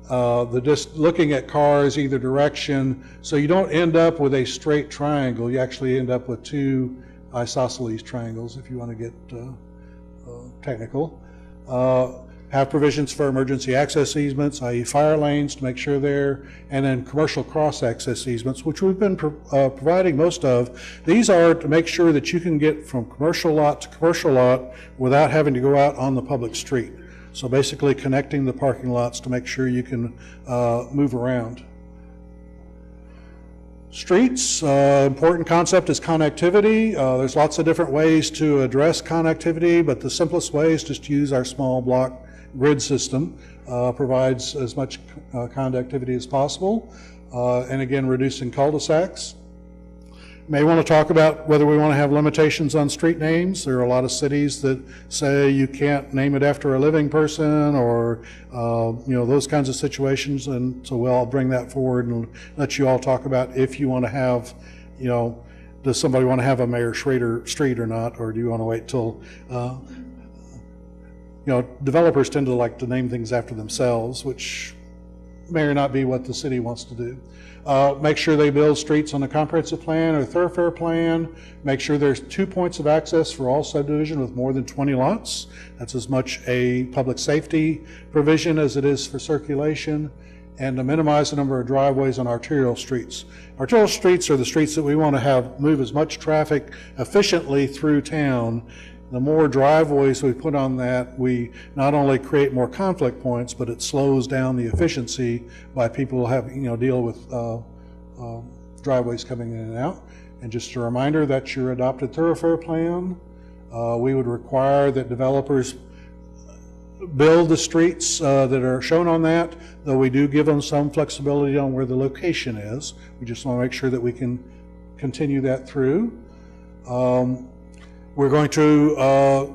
Speaker 21: looking at cars either direction, so you don't end up with a straight triangle. You actually end up with two isosceles triangles, if you want to get technical. Have provisions for emergency access easements, i.e. fire lanes, to make sure they're, and then commercial cross-access easements, which we've been providing most of. These are to make sure that you can get from commercial lot to commercial lot without having to go out on the public street. So basically connecting the parking lots to make sure you can move around. Streets, important concept is connectivity. There's lots of different ways to address connectivity, but the simplest way is just to use our small block grid system. Provides as much connectivity as possible. And again, reducing cul-de-sacs. May want to talk about whether we want to have limitations on street names. There are a lot of cities that say you can't name it after a living person, or you know, those kinds of situations. And so I'll bring that forward and let you all talk about if you want to have, you know, does somebody want to have a Mayor Schrader Street or not, or do you want to wait till, you know, developers tend to like to name things after themselves, which may or not be what the city wants to do. Make sure they build streets on a comprehensive plan or thoroughfare plan. Make sure there's 2 points of access for all subdivision with more than 20 lots. That's as much a public safety provision as it is for circulation. And to minimize the number of driveways on arterial streets. Arterial streets are the streets that we want to have move as much traffic efficiently through town. The more driveways we put on that, we not only create more conflict points, but it slows down the efficiency by people having, you know, deal with driveways coming in and out. And just a reminder, that's your adopted thoroughfare plan. We would require that developers build the streets that are shown on that, though we do give them some flexibility on where the location is. We just want to make sure that we can continue that through. We're going to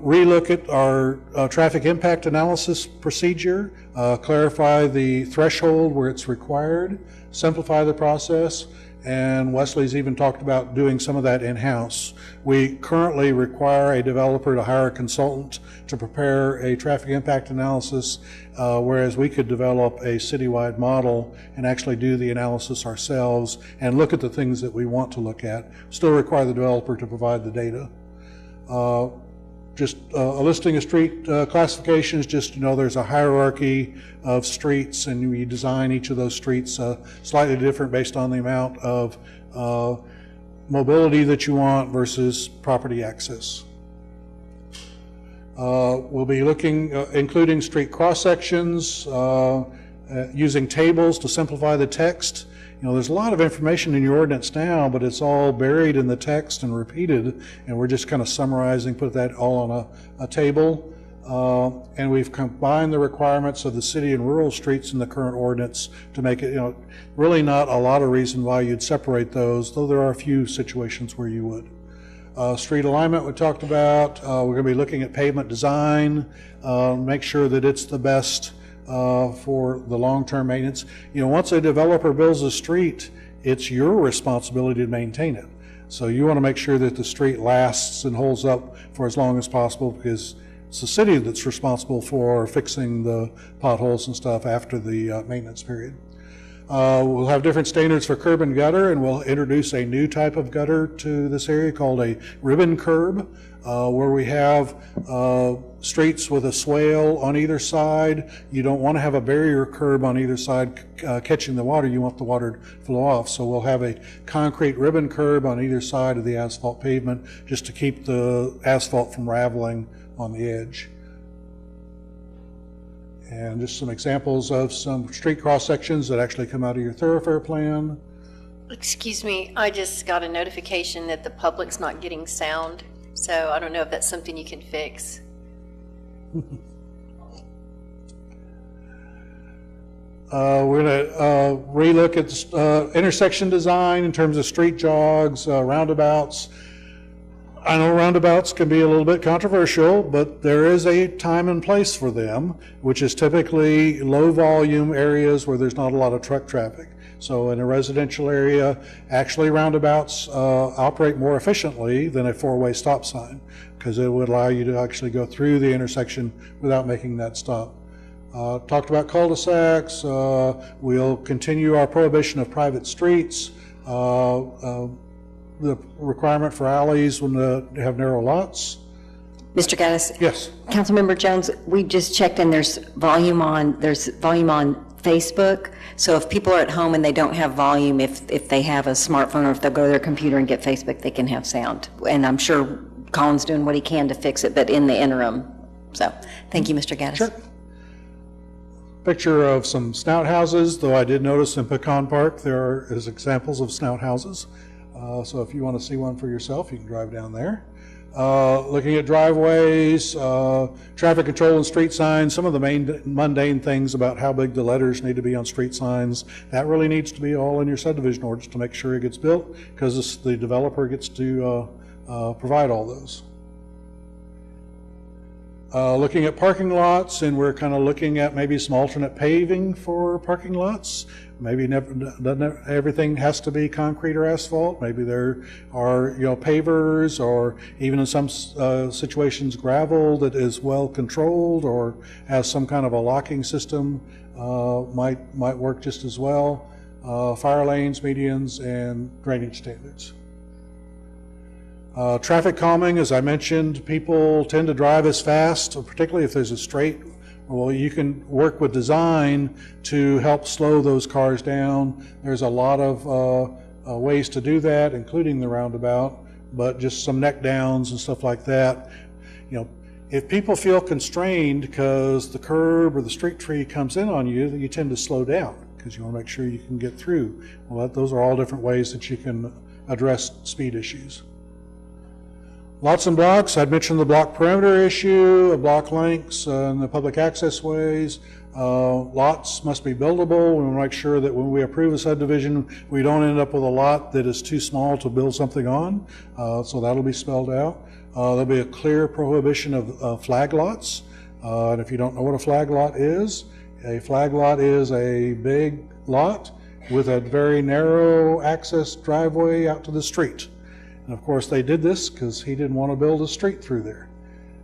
Speaker 21: relook at our traffic impact analysis procedure, clarify the threshold where it's required, simplify the process, and Wesley's even talked about doing some of that in-house. We currently require a developer to hire a consultant to prepare a traffic impact analysis, whereas we could develop a citywide model and actually do the analysis ourselves and look at the things that we want to look at. Still require the developer to provide the data. Just a listing of street classifications, just to know there's a hierarchy of streets, and we design each of those streets slightly different based on the amount of mobility that you want versus property access. We'll be looking, including street cross sections, using tables to simplify the text, there's a lot of information in your ordinance now, but it's all buried in the text and repeated, and we're just kind of summarizing, put that all on a table. And we've combined the requirements of the city and rural streets in the current ordinance to make it, really not a lot of reason why you'd separate those, though there are a few situations where you would. Street alignment we talked about. We're going to be looking at pavement design, make sure that it's the best for the long-term maintenance. Once a developer builds a street, it's your responsibility to maintain it. So you want to make sure that the street lasts and holds up for as long as possible, because it's the city that's responsible for fixing the potholes and stuff after the maintenance period. We'll have different standards for curb and gutter, and we'll introduce a new type of gutter to this area called a ribbon curb, where we have streets with a swale on either side. You don't want to have a barrier curb on either side catching the water. You want the water to flow off. So we'll have a concrete ribbon curb on either side of the asphalt pavement just to keep the asphalt from raveling on the edge. And just some examples of some street cross sections that actually come out of your thoroughfare plan.
Speaker 3: Excuse me, I just got a notification that the public's not getting sound, so I don't know if that's something you can fix.
Speaker 21: We're going to relook at intersection design in terms of street jogs, roundabouts. I know roundabouts can be a little bit controversial, but there is a time and place for them, which is typically low volume areas where there's not a lot of truck traffic. So in a residential area, actually roundabouts operate more efficiently than a four-way stop sign, because it would allow you to actually go through the intersection without making that stop. Talked about cul-de-sacs. We'll continue our prohibition of private streets. The requirement for alleys when they have narrow lots.
Speaker 1: Mr. Gaddis?
Speaker 21: Yes.
Speaker 1: Councilmember Jones, we just checked and there's volume on Facebook. So if people are at home and they don't have volume, if they have a smartphone or if they'll go to their computer and get Facebook, they can have sound. And I'm sure Colin's doing what he can to fix it, but in the interim. So thank you, Mr. Gaddis.
Speaker 21: Sure. Picture of some snout houses, though I did notice in Pecan Park there is examples of snout houses. So if you want to see one for yourself, you can drive down there. Looking at driveways, traffic control and street signs, some of the main mundane things about how big the letters need to be on street signs, that really needs to be all in your subdivision orders to make sure it gets built, because the developer gets to provide all those. Looking at parking lots, and we're kind of looking at maybe some alternate paving for parking lots. Maybe everything has to be concrete or asphalt. Maybe there are pavers, or even in some situations gravel that is well controlled or has some kind of a locking system might work just as well. Fire lanes, medians, and drainage standards. Traffic calming, as I mentioned, people tend to drive as fast, particularly if there's a straight. Well, you can work with design to help slow those cars down. There's a lot of ways to do that, including the roundabout, but just some neck downs and stuff like that. If people feel constrained because the curb or the street tree comes in on you, you tend to slow down because you want to make sure you can get through. Well, those are all different ways that you can address speed issues. Lots and blocks, I'd mentioned the block perimeter issue, block lengths, and the public access ways. Lots must be buildable. We want to make sure that when we approve a subdivision, we don't end up with a lot that is too small to build something on. So that'll be spelled out. There'll be a clear prohibition of flag lots. And if you don't know what a flag lot is a big lot with a very narrow access driveway out to the street. And of course they did this because he didn't want to build a street through there.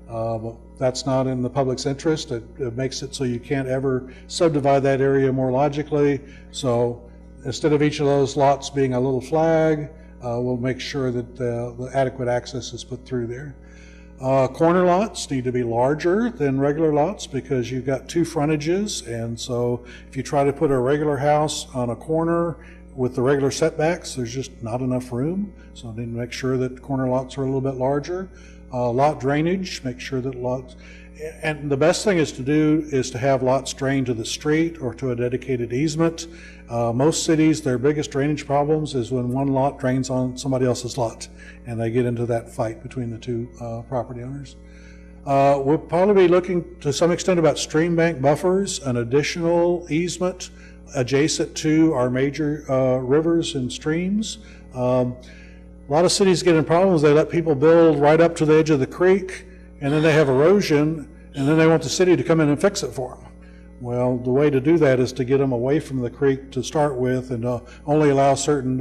Speaker 21: But that's not in the public's interest. It makes it so you can't ever subdivide that area more logically. So instead of each of those lots being a little flag, we'll make sure that the adequate access is put through there. Corner lots need to be larger than regular lots because you've got two frontages, and so if you try to put a regular house on a corner with the regular setbacks, there's just not enough room. So I need to make sure that corner lots are a little bit larger. Lot drainage, make sure that lots, And the best thing is to do is to have lots drained to the street or to a dedicated easement. Most cities, their biggest drainage problems is when one lot drains on somebody else's lot, and they get into that fight between the two property owners. We'll probably be looking to some extent about stream bank buffers, an additional easement adjacent to our major rivers and streams. A lot of cities get in problems. They let people build right up to the edge of the creek, and then they have erosion, and then they want the city to come in and fix it for them. Well, the way to do that is to get them away from the creek to start with, and only allow certain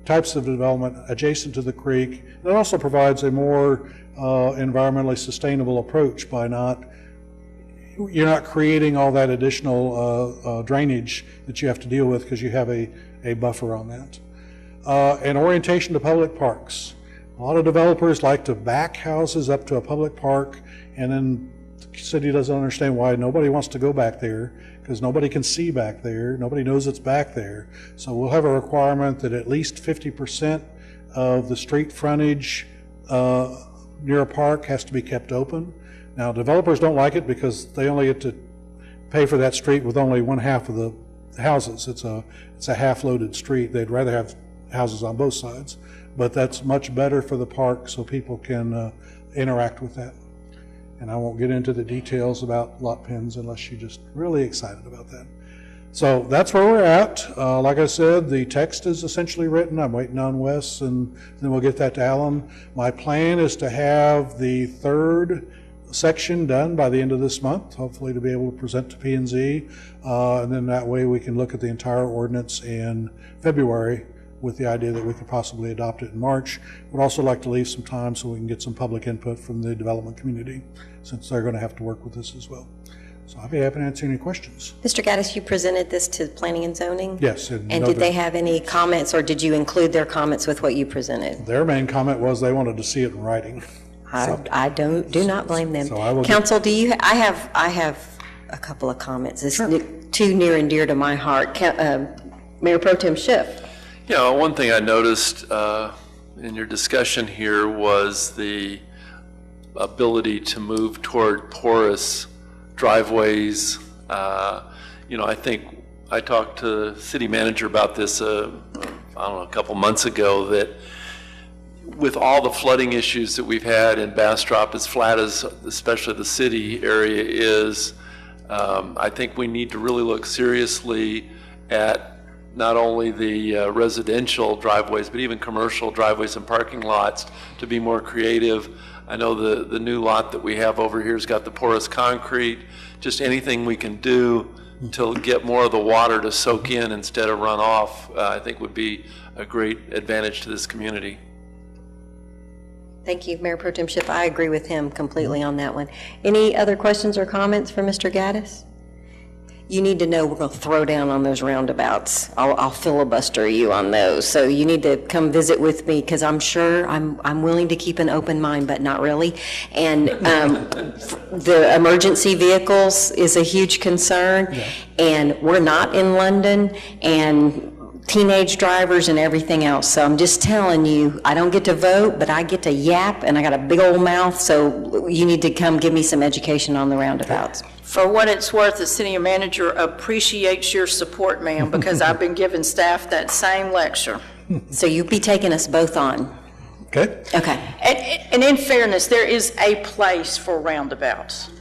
Speaker 21: types of development adjacent to the creek. It also provides a more environmentally sustainable approach by you're not creating all that additional drainage that you have to deal with because you have a buffer on that. And orientation to public parks. A lot of developers like to back houses up to a public park, and then the city doesn't understand why nobody wants to go back there, because nobody can see back there, nobody knows it's back there. So we'll have a requirement that at least 50% of the street frontage near a park has to be kept open. Now, developers don't like it because they only get to pay for that street with only one half of the houses. It's a half-loaded street. They'd rather have houses on both sides, but that's much better for the park so people can interact with that. And I won't get into the details about lot pins unless you're just really excited about that. So that's where we're at. Like I said, the text is essentially written. I'm waiting on Wes, and then we'll get that to Alan. My plan is to have the third section done by the end of this month, hopefully to be able to present to P&Z. And then that way we can look at the entire ordinance in February with the idea that we could possibly adopt it in March. We'd also like to leave some time so we can get some public input from the development community, since they're going to have to work with this as well. So I'll be happy to answer any questions.
Speaker 1: Mr. Gaddis, you presented this to Planning and Zoning?
Speaker 21: Yes.
Speaker 1: And did they have any comments, or did you include their comments with what you presented?
Speaker 21: Their main comment was they wanted to see it in writing.
Speaker 1: I do not blame them.
Speaker 21: So I will
Speaker 1: Council, do you? I have a couple of comments. It's too near and dear to my heart. Mayor Pro Tem Schiff.
Speaker 19: Yeah, one thing I noticed in your discussion here was the ability to move toward porous driveways. I think I talked to the city manager about this, a couple months ago, that with all the flooding issues that we've had in Bastrop, as flat as especially the city area is, I think we need to really look seriously at not only the residential driveways, but even commercial driveways and parking lots to be more creative. I know the new lot that we have over here has got the porous concrete. Just anything we can do to get more of the water to soak in instead of run off, I think would be a great advantage to this community.
Speaker 1: Thank you, Mayor Pro Tem Schiff. I agree with him completely on that one. Any other questions or comments for Mr. Gaddis? You need to know we're going to throw down on those roundabouts. I'll filibuster you on those. So you need to come visit with me, because I'm sure I'm willing to keep an open mind, but not really. And the emergency vehicles is a huge concern. Yeah. And we're not in London, and teenage drivers and everything else. So I'm just telling you, I don't get to vote, but I get to yap, and I got a big old mouth. So you need to come give me some education on the roundabouts.
Speaker 16: For what it's worth, the city manager appreciates your support, ma'am, because I've been giving staff that same lecture.
Speaker 1: So you'll be taking us both on.
Speaker 21: Okay.
Speaker 1: Okay.
Speaker 16: And in fairness, there is a place for roundabouts.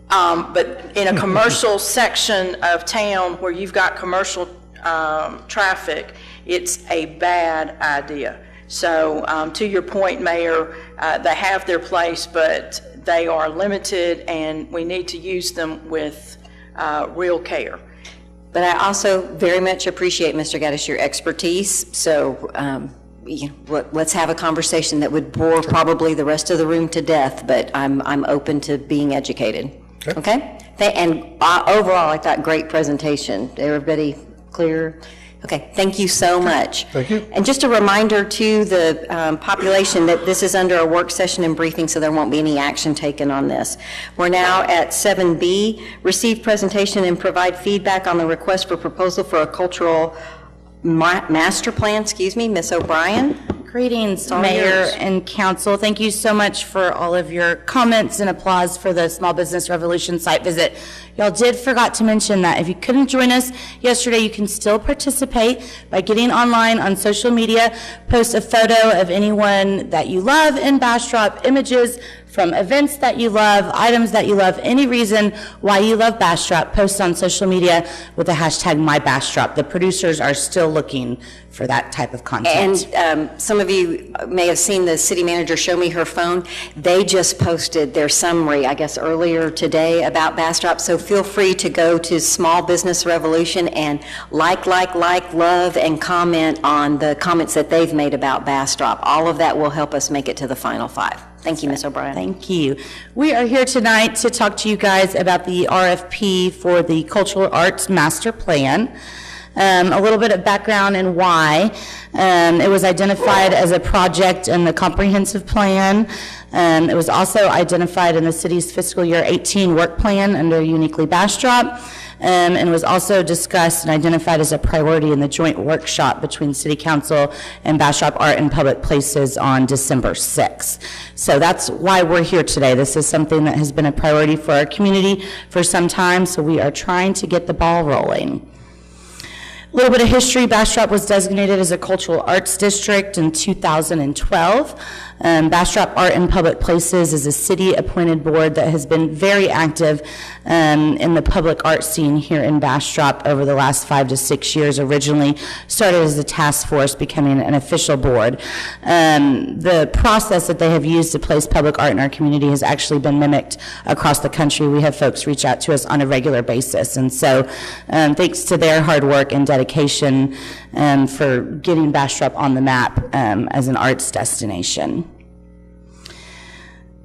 Speaker 16: But in a commercial section of town where you've got commercial traffic, it's a bad idea. So to your point, Mayor, they have their place, but they are limited, and we need to use them with real care.
Speaker 1: But I also very much appreciate, Mr. Gaddis, your expertise. So let's have a conversation that would bore probably the rest of the room to death, but I'm open to being educated. Okay? And overall, I thought great presentation. Everybody clear? Okay, thank you so much.
Speaker 21: Thank you.
Speaker 1: And just a reminder to the population that this is under a work session and briefing, so there won't be any action taken on this. We're now at 7B, receive presentation and provide feedback on the request for proposal for a cultural master plan, Ms. O'Brien.
Speaker 5: Greetings,
Speaker 1: all
Speaker 5: Mayor
Speaker 1: yours.
Speaker 5: and Council. Thank you so much for all of your comments and applause for the Small Business Revolution site visit. Y'all did forgot to mention that if you couldn't join us yesterday, you can still participate by getting online on social media, post a photo of anyone that you love in Bastrop, images from events that you love, items that you love, any reason why you love Bastrop, post on social media with the hashtag MyBastrop. The producers are still looking for that type of content.
Speaker 1: And some of you may have seen the city manager show me her phone. They just posted their summary, I guess, earlier today about Bastrop. So feel free to go to Small Business Revolution and like, love, and comment on the comments that they've made about Bastrop. All of that will help us make it to the final 5. Thank you, Ms. O'Brien.
Speaker 5: Thank you. We are here tonight to talk to you guys about the RFP for the Cultural Arts Master Plan. A little bit of background and why. It was identified as a project in the comprehensive plan. It was also identified in the city's fiscal year 18 work plan under Uniquely Bastrop. And was also discussed and identified as a priority in the joint workshop between City Council and Bastrop Art and Public Places on December 6th. So that's why we're here today. This is something that has been a priority for our community for some time, so we are trying to get the ball rolling. A little bit of history. Bastrop was designated as a cultural arts district in 2012. Bastrop Art and Public Places is a city-appointed board that has been very active in the public art scene here in Bastrop over the last 5 to 6 years. Originally started as a task force, becoming an official board. The process that they have used to place public art in our community has actually been mimicked across the country. We have folks reach out to us on a regular basis, and so thanks to their hard work and dedication for getting Bastrop on the map as an arts destination.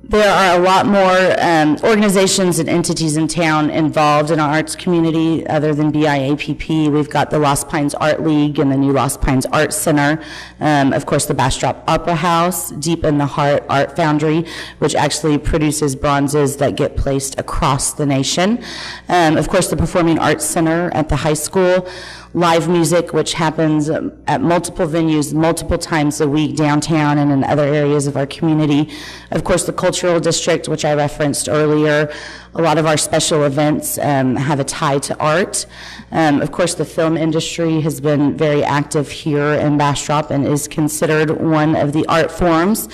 Speaker 5: There are a lot more organizations and entities in town involved in our arts community other than BIAPP. We've got the Lost Pines Art League and the new Lost Pines Art Center. Of course, the Bastrop Opera House, Deep in the Heart Art Foundry, which actually produces bronzes that get placed across the nation. Of course, the Performing Arts Center at the high school. Live music, which happens at multiple venues, multiple times a week downtown and in other areas of our community. Of course, the Cultural District, which I referenced earlier. A lot of our special events have a tie to art. Of course, the film industry has been very active here in Bastrop and is considered one of the art forms.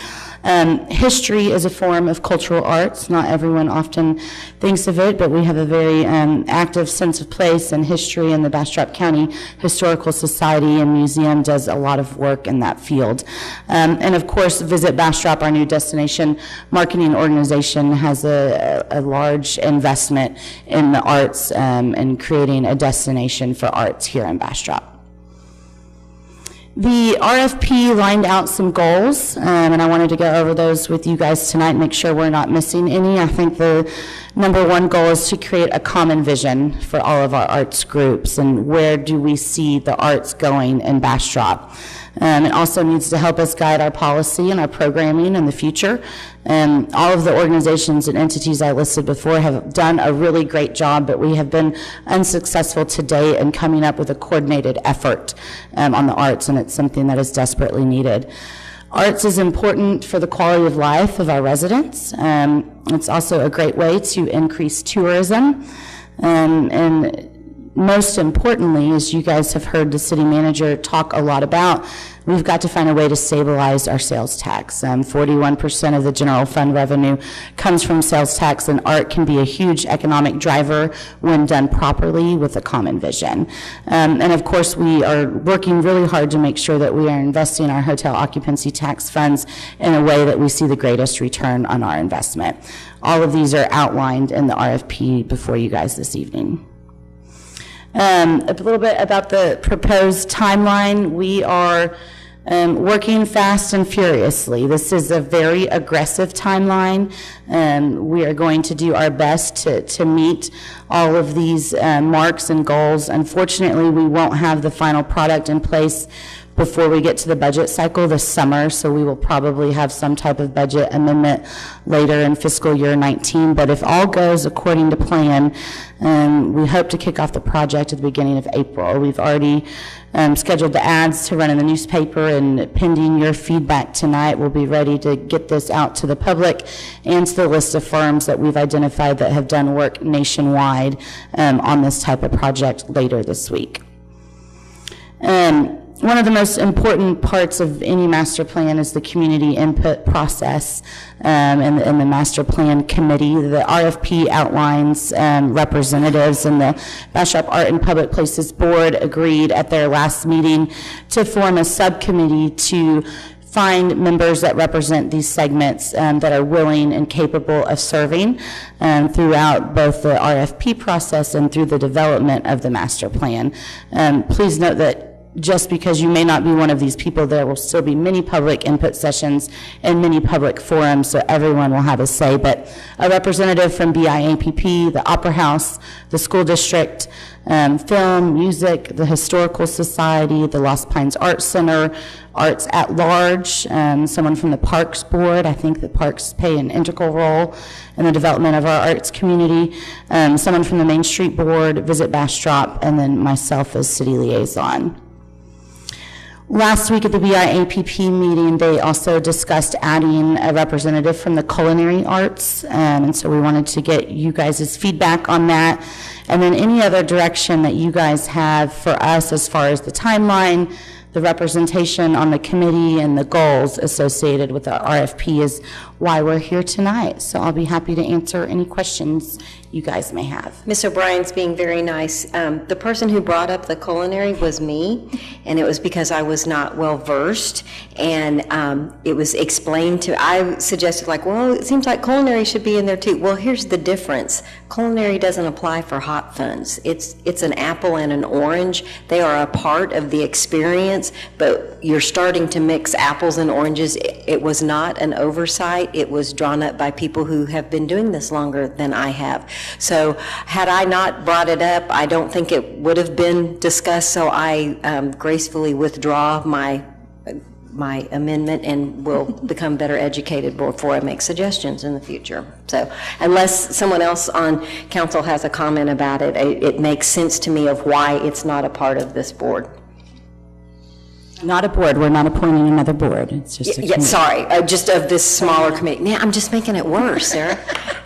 Speaker 5: History is a form of cultural arts. Not everyone often thinks of it, but we have a very active sense of place and history, and the Bastrop County Historical Society and Museum does a lot of work in that field. And of course, Visit Bastrop, our new destination marketing organization, has a large investment in the arts and creating a destination for arts here in Bastrop. The RFP lined out some goals, and I wanted to go over those with you guys tonight and make sure we're not missing any. I think the number one goal is to create a common vision for all of our arts groups and where do we see the arts going in Bastrop. It also needs to help us guide our policy and our programming in the future. All of the organizations and entities I listed before have done a really great job, but we have been unsuccessful to date in coming up with a coordinated effort on the arts, and it's something that is desperately needed. Arts is important for the quality of life of our residents. It's also a great way to increase tourism. And most importantly, as you guys have heard the city manager talk a lot about, we've got to find a way to stabilize our sales tax. 41% of the general fund revenue comes from sales tax, and art can be a huge economic driver when done properly with a common vision. And of course, we are working really hard to make sure that we are investing our hotel occupancy tax funds in a way that we see the greatest return on our investment. All of these are outlined in the RFP before you guys this evening. A little bit about the proposed timeline. We are working fast and furiously. This is a very aggressive timeline. We are going to do our best to meet all of these marks and goals. Unfortunately, we won't have the final product in place before we get to the budget cycle this summer, so we will probably have some type of budget amendment later in fiscal year 19. But if all goes according to plan, we hope to kick off the project at the beginning of April. We've already scheduled the ads to run in the newspaper, and pending your feedback tonight, we'll be ready to get this out to the public and to the list of firms that we've identified that have done work nationwide on this type of project later this week. One of the most important parts of any master plan is the community input process and the master plan committee. The RFP outlines representatives, and the Bastrop Art and Public Places Board agreed at their last meeting to form a subcommittee to find members that represent these segments that are willing and capable of serving throughout both the RFP process and through the development of the master plan. Please note that just because you may not be one of these people, there will still be many public input sessions and many public forums, so everyone will have a say. But a representative from BIAPP, the Opera House, the school district, film, music, the Historical Society, the Lost Pines Art Center, Arts at Large, someone from the Parks Board. I think the parks play an integral role in the development of our arts community. Someone from the Main Street Board, Visit Bastrop, and then myself as city liaison. Last week at the BIAPP meeting, they also discussed adding a representative from the culinary arts, and so we wanted to get you guys' feedback on that, and then any other direction that you guys have for us as far as the timeline, the representation on the committee, and the goals associated with the RFP is why we're here tonight. So I'll be happy to answer any questions you guys may have.
Speaker 1: Ms. O'Brien's being very nice. The person who brought up the culinary was me, and it was because I was not well versed, and it was explained to, I suggested like, well, it seems like culinary should be in there too. Well, here's the difference. Culinary doesn't apply for hot funds. It's an apple and an orange. They are a part of the experience, but you're starting to mix apples and oranges. It was not an oversight. It was drawn up by people who have been doing this longer than I have. So had I not brought it up, I don't think it would have been discussed, so I gracefully withdraw my amendment and will become better educated before I make suggestions in the future. So unless someone else on council has a comment about it, it makes sense to me of why it's not a part of this board.
Speaker 5: Not a board. We're not appointing another board. It's just a committee.
Speaker 1: Sorry, just of this smaller committee. Man, I'm just making it worse, Sarah.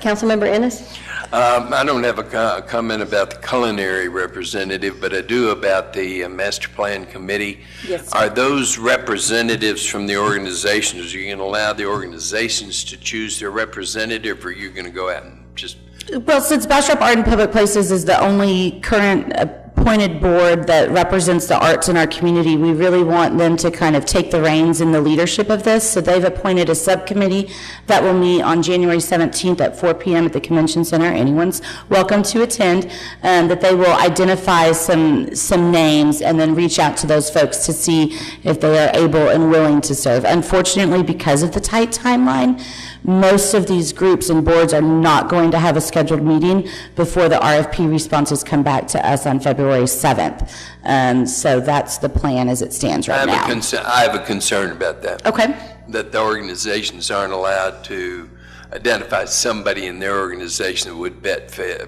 Speaker 1: Councilmember Ennis?
Speaker 20: I don't have a comment about the culinary representative, but I do about the master plan committee.
Speaker 1: Yes, sir.
Speaker 20: Are those representatives from the organizations? Are you going to allow the organizations to choose their representative, or are you going to go out and just...
Speaker 5: Well, since Bastrop Art and Public Places is the only current appointed board that represents the arts in our community, we really want them to kind of take the reins in the leadership of this. So they've appointed a subcommittee that will meet on January 17th at 4 p.m. at the Convention Center. Anyone's welcome to attend. That they will identify some names and then reach out to those folks to see if they are able and willing to serve. Unfortunately, because of the tight timeline, most of these groups and boards are not going to have a scheduled meeting before the RFP responses come back to us on February 7th. So that's the plan as it stands right now.
Speaker 20: I have a concern about that.
Speaker 5: Okay.
Speaker 20: That the organizations aren't allowed to identify somebody in their organization that would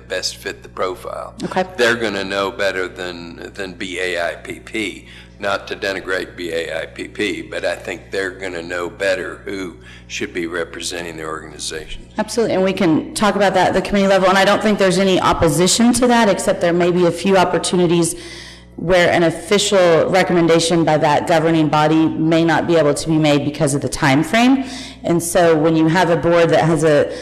Speaker 20: best fit the profile.
Speaker 5: Okay.
Speaker 20: They're going to know better than BAIPP. Not to denigrate BAIPP, but I think they're going to know better who should be representing the organization.
Speaker 5: Absolutely, and we can talk about that at the committee level, and I don't think there's any opposition to that, except there may be a few opportunities where an official recommendation by that governing body may not be able to be made because of the time frame. And so when you have a board that has a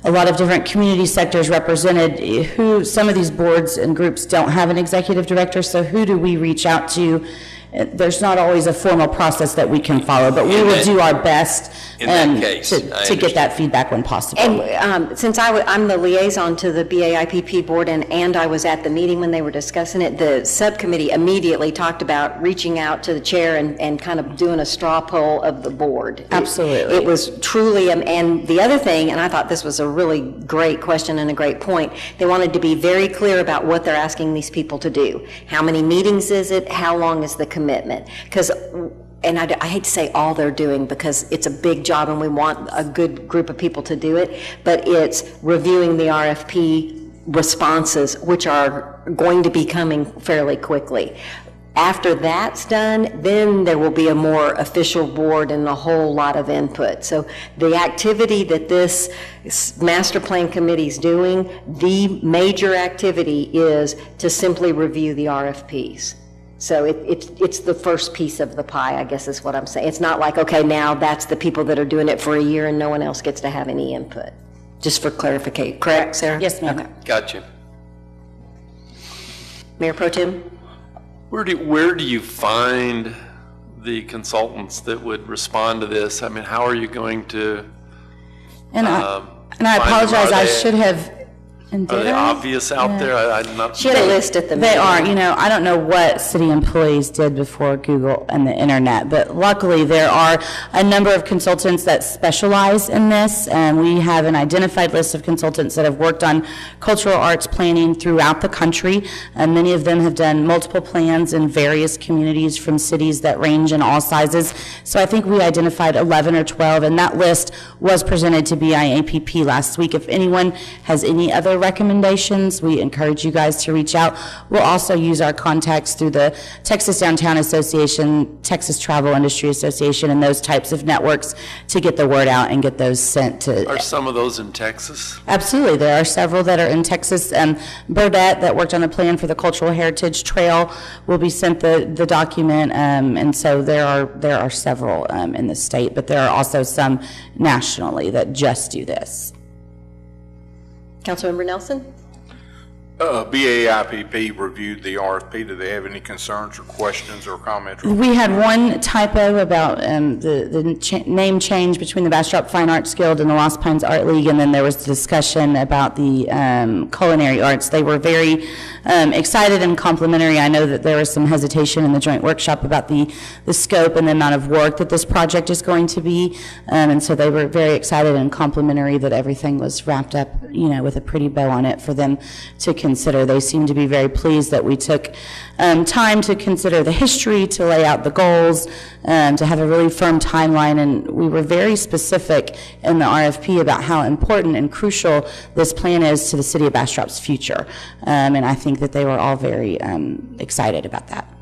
Speaker 5: lot of different community sectors represented, some of these boards and groups don't have an executive director, so who do we reach out to? There's not always a formal process that we can follow, but we will do our best to get that feedback when possible.
Speaker 1: And since I'm the liaison to the BAIPP board, and I was at the meeting when they were discussing it, the subcommittee immediately talked about reaching out to the chair and kind of doing a straw poll of the board.
Speaker 5: Absolutely.
Speaker 1: It was truly, and the other thing, and I thought this was a really great question and a great point, they wanted to be very clear about what they're asking these people to do. How many meetings is it? How long is the committee commitment. Because, and I hate to say all they're doing because it's a big job and we want a good group of people to do it, but it's reviewing the RFP responses, which are going to be coming fairly quickly. After that's done, then there will be a more official board and a whole lot of input. So the activity that this master plan committee is doing, the major activity is to simply review the RFPs. So it's the first piece of the pie, I guess is what I'm saying. It's not like, okay, now that's the people that are doing it for a year and no one else gets to have any input. Just for clarification, correct, Sarah?
Speaker 5: Yes, ma'am.
Speaker 1: Okay.
Speaker 17: Gotcha.
Speaker 1: Mayor Pro Tem?
Speaker 19: Where do you find the consultants that would respond to this? I mean, how are you going to?
Speaker 5: And I
Speaker 19: find them?
Speaker 5: apologize. I
Speaker 19: Are they-
Speaker 5: should have. And
Speaker 19: Are
Speaker 5: did
Speaker 19: they
Speaker 5: I?
Speaker 19: obvious out there? I'm not.
Speaker 1: She had a list at the
Speaker 5: They
Speaker 1: meeting.
Speaker 5: are. You know, I don't know what city employees did before Google and the internet, but luckily there are a number of consultants that specialize in this, and we have an identified list of consultants that have worked on cultural arts planning throughout the country, and many of them have done multiple plans in various communities from cities that range in all sizes. So I think we identified 11 or 12, and that list was presented to BIAPP last week. If anyone has any other recommendations, we encourage you guys to reach out. We'll also use our contacts through the Texas Downtown Association, Texas Travel Industry Association, and those types of networks to get the word out and get those sent to.
Speaker 19: Are some of those in Texas?
Speaker 5: Absolutely, there are several that are in Texas. Burdette, that worked on a plan for the Cultural Heritage Trail, will be sent the document, and so there are several in the state, but there are also some nationally that just do this.
Speaker 1: Councilmember Nelson?
Speaker 17: BAIPP reviewed the RFP. Do they have any concerns or questions or comments?
Speaker 5: We had one typo about the name change between the Bastrop Fine Arts Guild and the Lost Pines Art League, and then there was discussion about the culinary arts. They were very excited and complimentary. I know that there was some hesitation in the joint workshop about the scope and the amount of work that this project is going to be, and so they were very excited and complimentary that everything was wrapped up, you know, with a pretty bow on it for them to consider. They seem to be very pleased that we took time to consider the history, to lay out the goals, to have a really firm timeline, and we were very specific in the RFP about how important and crucial this plan is to the city of Bastrop's future, and I think that they were all very excited about that.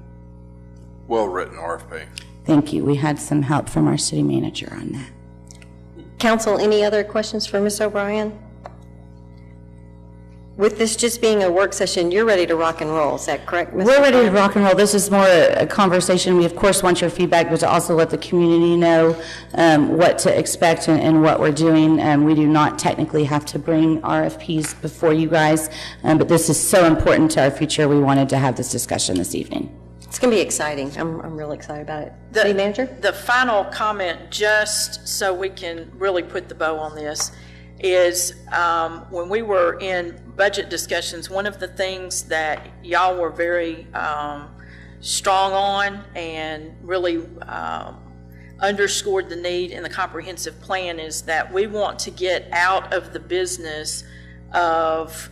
Speaker 17: Well-written RFP.
Speaker 5: Thank you. We had some help from our city manager on that.
Speaker 1: Council, any other questions for Ms. O'Brien? With this just being a work session, you're ready to rock and roll, is that correct, Ms.
Speaker 5: We're ready to
Speaker 1: O'Brien?
Speaker 5: rock and roll. This is more a conversation. We, of course, want your feedback, but to also let the community know what to expect and what we're doing. We do not technically have to bring RFPs before you guys, but this is so important to our future. We wanted to have this discussion this evening.
Speaker 1: It's going to be exciting. I'm really excited about it. City Manager?
Speaker 16: The final comment, just so we can really put the bow on this, is when we were in budget discussions, one of the things that y'all were very strong on and really underscored the need in the comprehensive plan is that we want to get out of the business of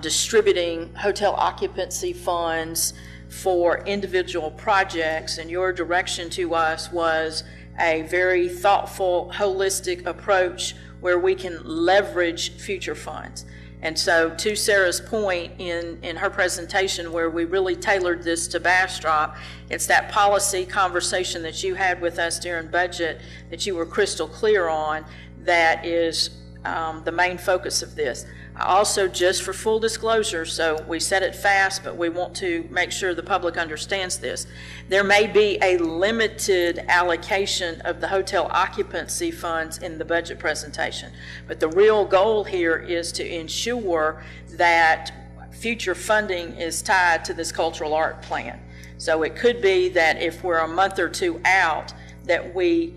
Speaker 16: distributing hotel occupancy funds for individual projects, and your direction to us was a very thoughtful, holistic approach where we can leverage future funds. And so to Sarah's point in her presentation where we really tailored this to Bastrop, it's that policy conversation that you had with us during budget that you were crystal clear on that is the main focus of this. Also, just for full disclosure, so we said it fast, but we want to make sure the public understands this. There may be a limited allocation of the hotel occupancy funds in the budget presentation, but the real goal here is to ensure that future funding is tied to this cultural art plan. So it could be that if we're a month or two out, that we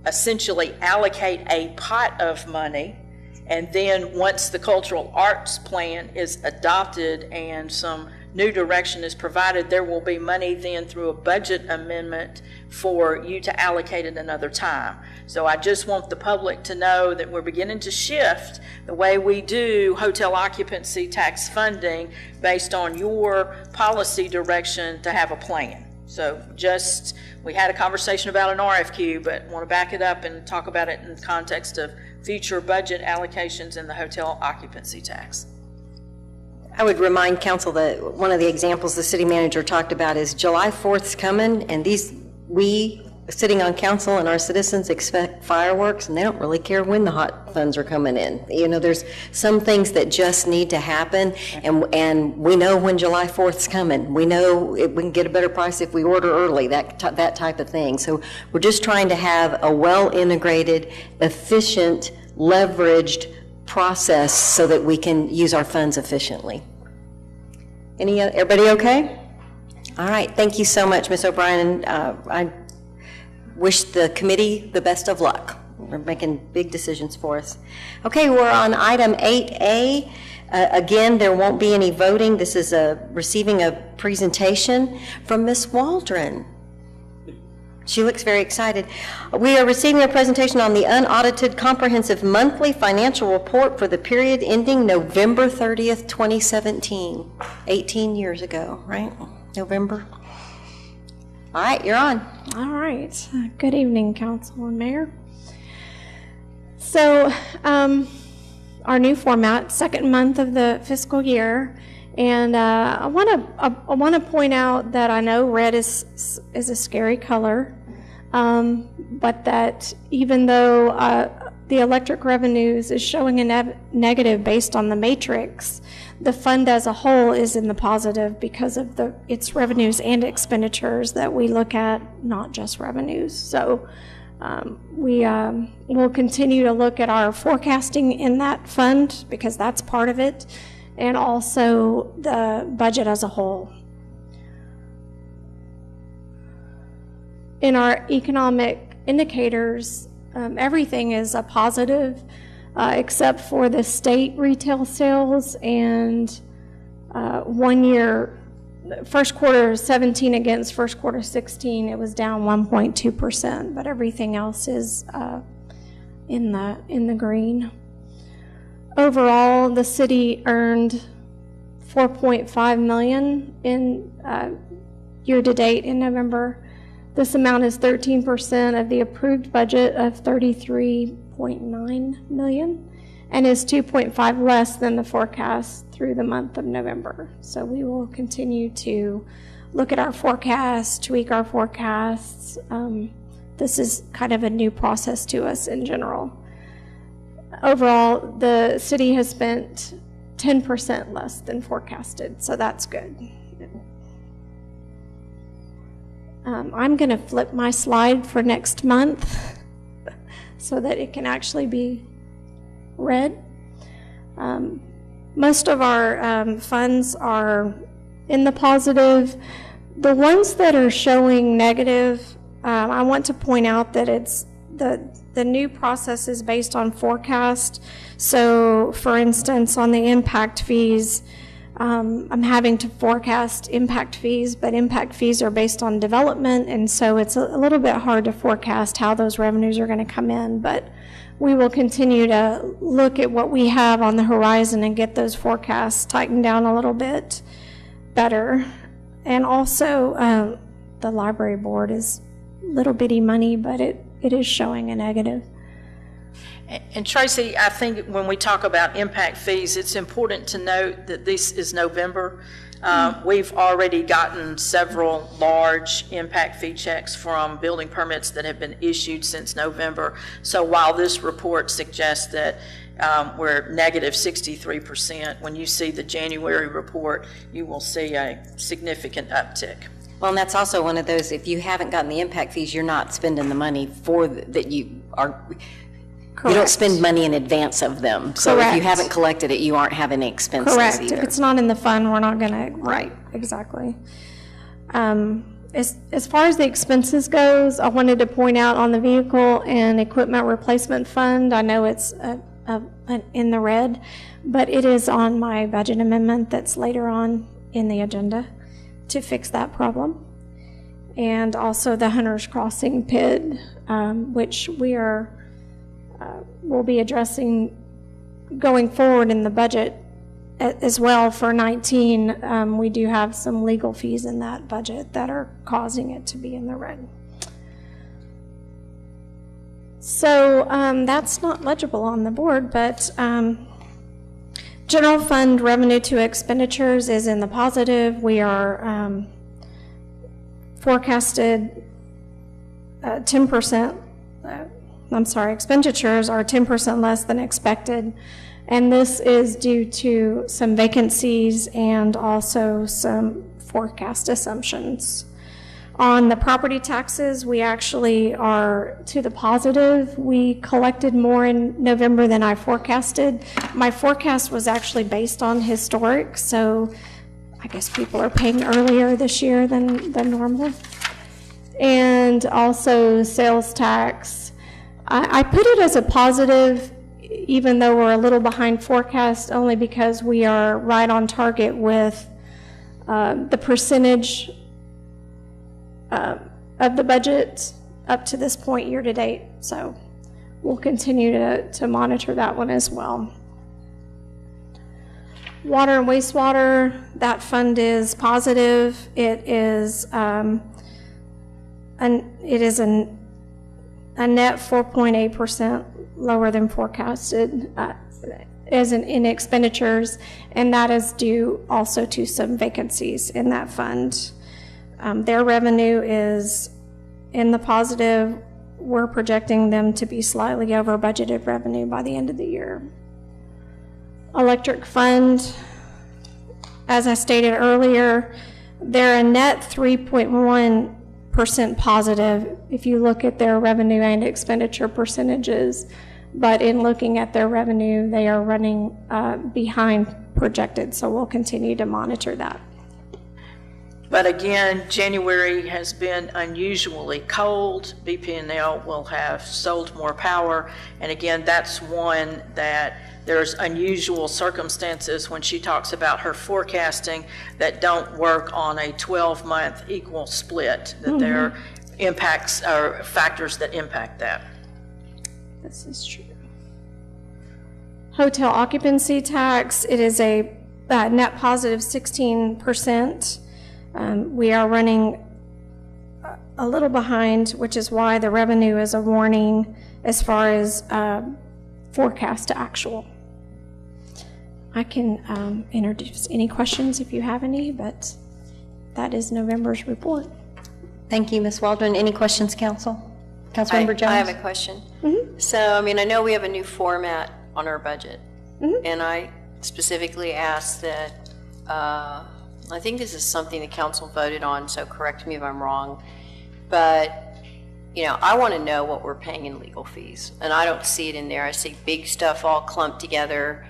Speaker 16: essentially allocate a pot of money, and then once the cultural arts plan is adopted and some new direction is provided, there will be money then through a budget amendment for you to allocate it another time. So I just want the public to know that we're beginning to shift the way we do hotel occupancy tax funding based on your policy direction to have a plan. So we had a conversation about an RFQ, but want to back it up and talk about it in the context of future budget allocations in the hotel occupancy tax.
Speaker 1: I would remind council that one of the examples the city manager talked about is July 4th's coming, and we sitting on council and our citizens expect fireworks, and they don't really care when the hot funds are coming in. There's some things that just need to happen, and we know when July 4th's coming. We know we can get a better price if we order early, that type of thing. So we're just trying to have a well-integrated, efficient, leveraged process so that we can use our funds efficiently. Everybody okay? All right, thank you so much, Ms. O'Brien. I wish the committee the best of luck. We're making big decisions for us. Okay, we're on item 8A. Again, there won't be any voting. This is receiving a presentation from Ms. Waldron. She looks very excited. We are receiving a presentation on the unaudited comprehensive monthly financial report for the period ending November 30th, 2017. 18 years ago, right? November. All right, you're on.
Speaker 6: All right. Good evening, Council and Mayor. So, our new format, second month of the fiscal year, and I want to point out that I know red is a scary color, but that even though the electric revenues is showing a negative based on the matrix, the fund as a whole is in the positive because of its revenues and expenditures that we look at, not just revenues. So we will continue to look at our forecasting in that fund because that's part of it, and also the budget as a whole. In our economic indicators, everything is a positive except for the state retail sales and 1 year, first quarter 17 against first quarter 16, it was down 1.2%, but everything else is in the green. Overall, the city earned $4.5 million in year to date in November. This amount is 13% of the approved budget of $33.9 million and is 2.5 less than the forecast through the month of November. So we will continue to look at our forecasts, tweak our forecasts. This is kind of a new process to us in general. Overall, the city has spent 10% less than forecasted, so that's good. I'm going to flip my slide for next month so that it can actually be read. Most of our funds are in the positive. The ones that are showing negative, I want to point out that it's the new process is based on forecast. So, for instance, on the impact fees, I'm having to forecast impact fees, but impact fees are based on development, and so it's a little bit hard to forecast how those revenues are going to come in, but we will continue to look at what we have on the horizon and get those forecasts tightened down a little bit better. And also, the library board is little bitty money, but it is showing a negative.
Speaker 16: And Tracy, I think when we talk about impact fees, it's important to note that this is November. We've already gotten several large impact fee checks from building permits that have been issued since November. So while this report suggests that we're negative 63%, when you see the January report, you will see a significant uptick.
Speaker 1: Well, and that's also one of those, if you haven't gotten the impact fees, you're not spending the money that you are. Correct. You don't spend money in advance of them. So Correct. If you haven't collected it, you aren't having any expenses
Speaker 6: Correct.
Speaker 1: either.
Speaker 6: If it's not in the fund, we're not going to. Right. Exactly. As far as the expenses goes, I wanted to point out on the vehicle and equipment replacement fund, I know it's in the red, but it is on my budget amendment that's later on in the agenda to fix that problem. And also the Hunter's Crossing PID, which we'll be addressing going forward in the budget as well for 19, we do have some legal fees in that budget that are causing it to be in the red. So that's not legible on the board, but general fund revenue to expenditures is in the positive. We are forecasted 10%, expenditures are 10% less than expected. And this is due to some vacancies and also some forecast assumptions. On the property taxes, we actually are to the positive. We collected more in November than I forecasted. My forecast was actually based on historic, so I guess people are paying earlier this year than normal. And also sales tax. I put it as a positive, even though we're a little behind forecast, only because we are right on target with the percentage of the budget up to this point year to date. So we'll continue to monitor that one as well. Water and wastewater, that fund is positive. It is a net 4.8% lower than forecasted as in expenditures, and that is due also to some vacancies in that fund. Their revenue is in the positive. We're projecting them to be slightly over budgeted revenue by the end of the year. Electric fund, as I stated earlier, they're a net 3.1% positive if you look at their revenue and expenditure percentages, but in looking at their revenue, they are running behind projected, so we'll continue to monitor that.
Speaker 16: But again, January has been unusually cold. BP&L will have sold more power. And again, that's one that there's unusual circumstances when she talks about her forecasting that don't work on a 12-month equal split, that there are impacts or factors that impact that.
Speaker 6: This is true. Hotel occupancy tax, it is a net positive 16%. We are running a little behind, which is why the revenue is a warning as far as forecast to actual. I can introduce any questions if you have any, but that is November's report.
Speaker 1: Thank you, Ms. Waldron. Any questions, Council? Councilmember Jones?
Speaker 3: I have a question. So, I mean, I know we have a new format on our budget, and I specifically asked that, I think this is something the council voted on, so correct me if I'm wrong, but, you know, I want to know what we're paying in legal fees, and I don't see it in there. I see big stuff all clumped together,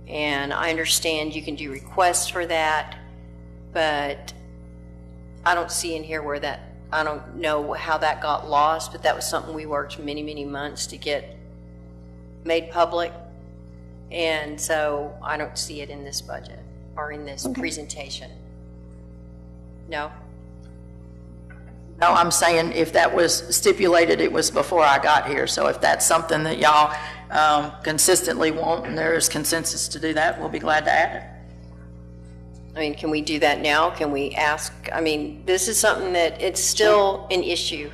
Speaker 3: and I understand you can do requests for that, but I don't see in here where that, I don't know how that got lost, but that was something we worked many, many months to get made public, and so I don't see it in this budget or in this presentation. No?
Speaker 16: No, I'm saying if that was stipulated, it was before I got here. So if that's something that y'all consistently want and there is consensus to do that, we'll be glad to add it.
Speaker 3: I mean, can we do that now? Can we ask? I mean, this is something that it's still an issue.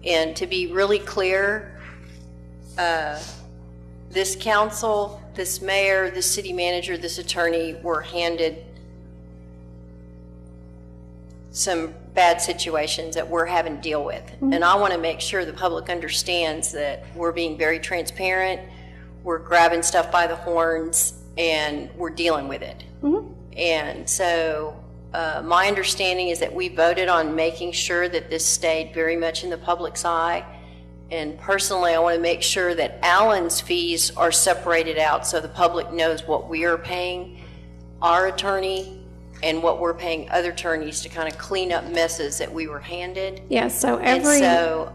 Speaker 3: And to be really clear, this council, this mayor, this city manager, this attorney were handed some bad situations that we're having to deal with. And I want to make sure the public understands that we're being very transparent, we're grabbing stuff by the horns, and we're dealing with it. And so my understanding is that we voted on making sure that this stayed very much in the public's eye. And personally, I want to make sure that Allen's fees are separated out so the public knows what we are paying our attorney and what we're paying other attorneys to kind of clean up messes that we were handed.
Speaker 6: Yeah, so
Speaker 3: every... And so,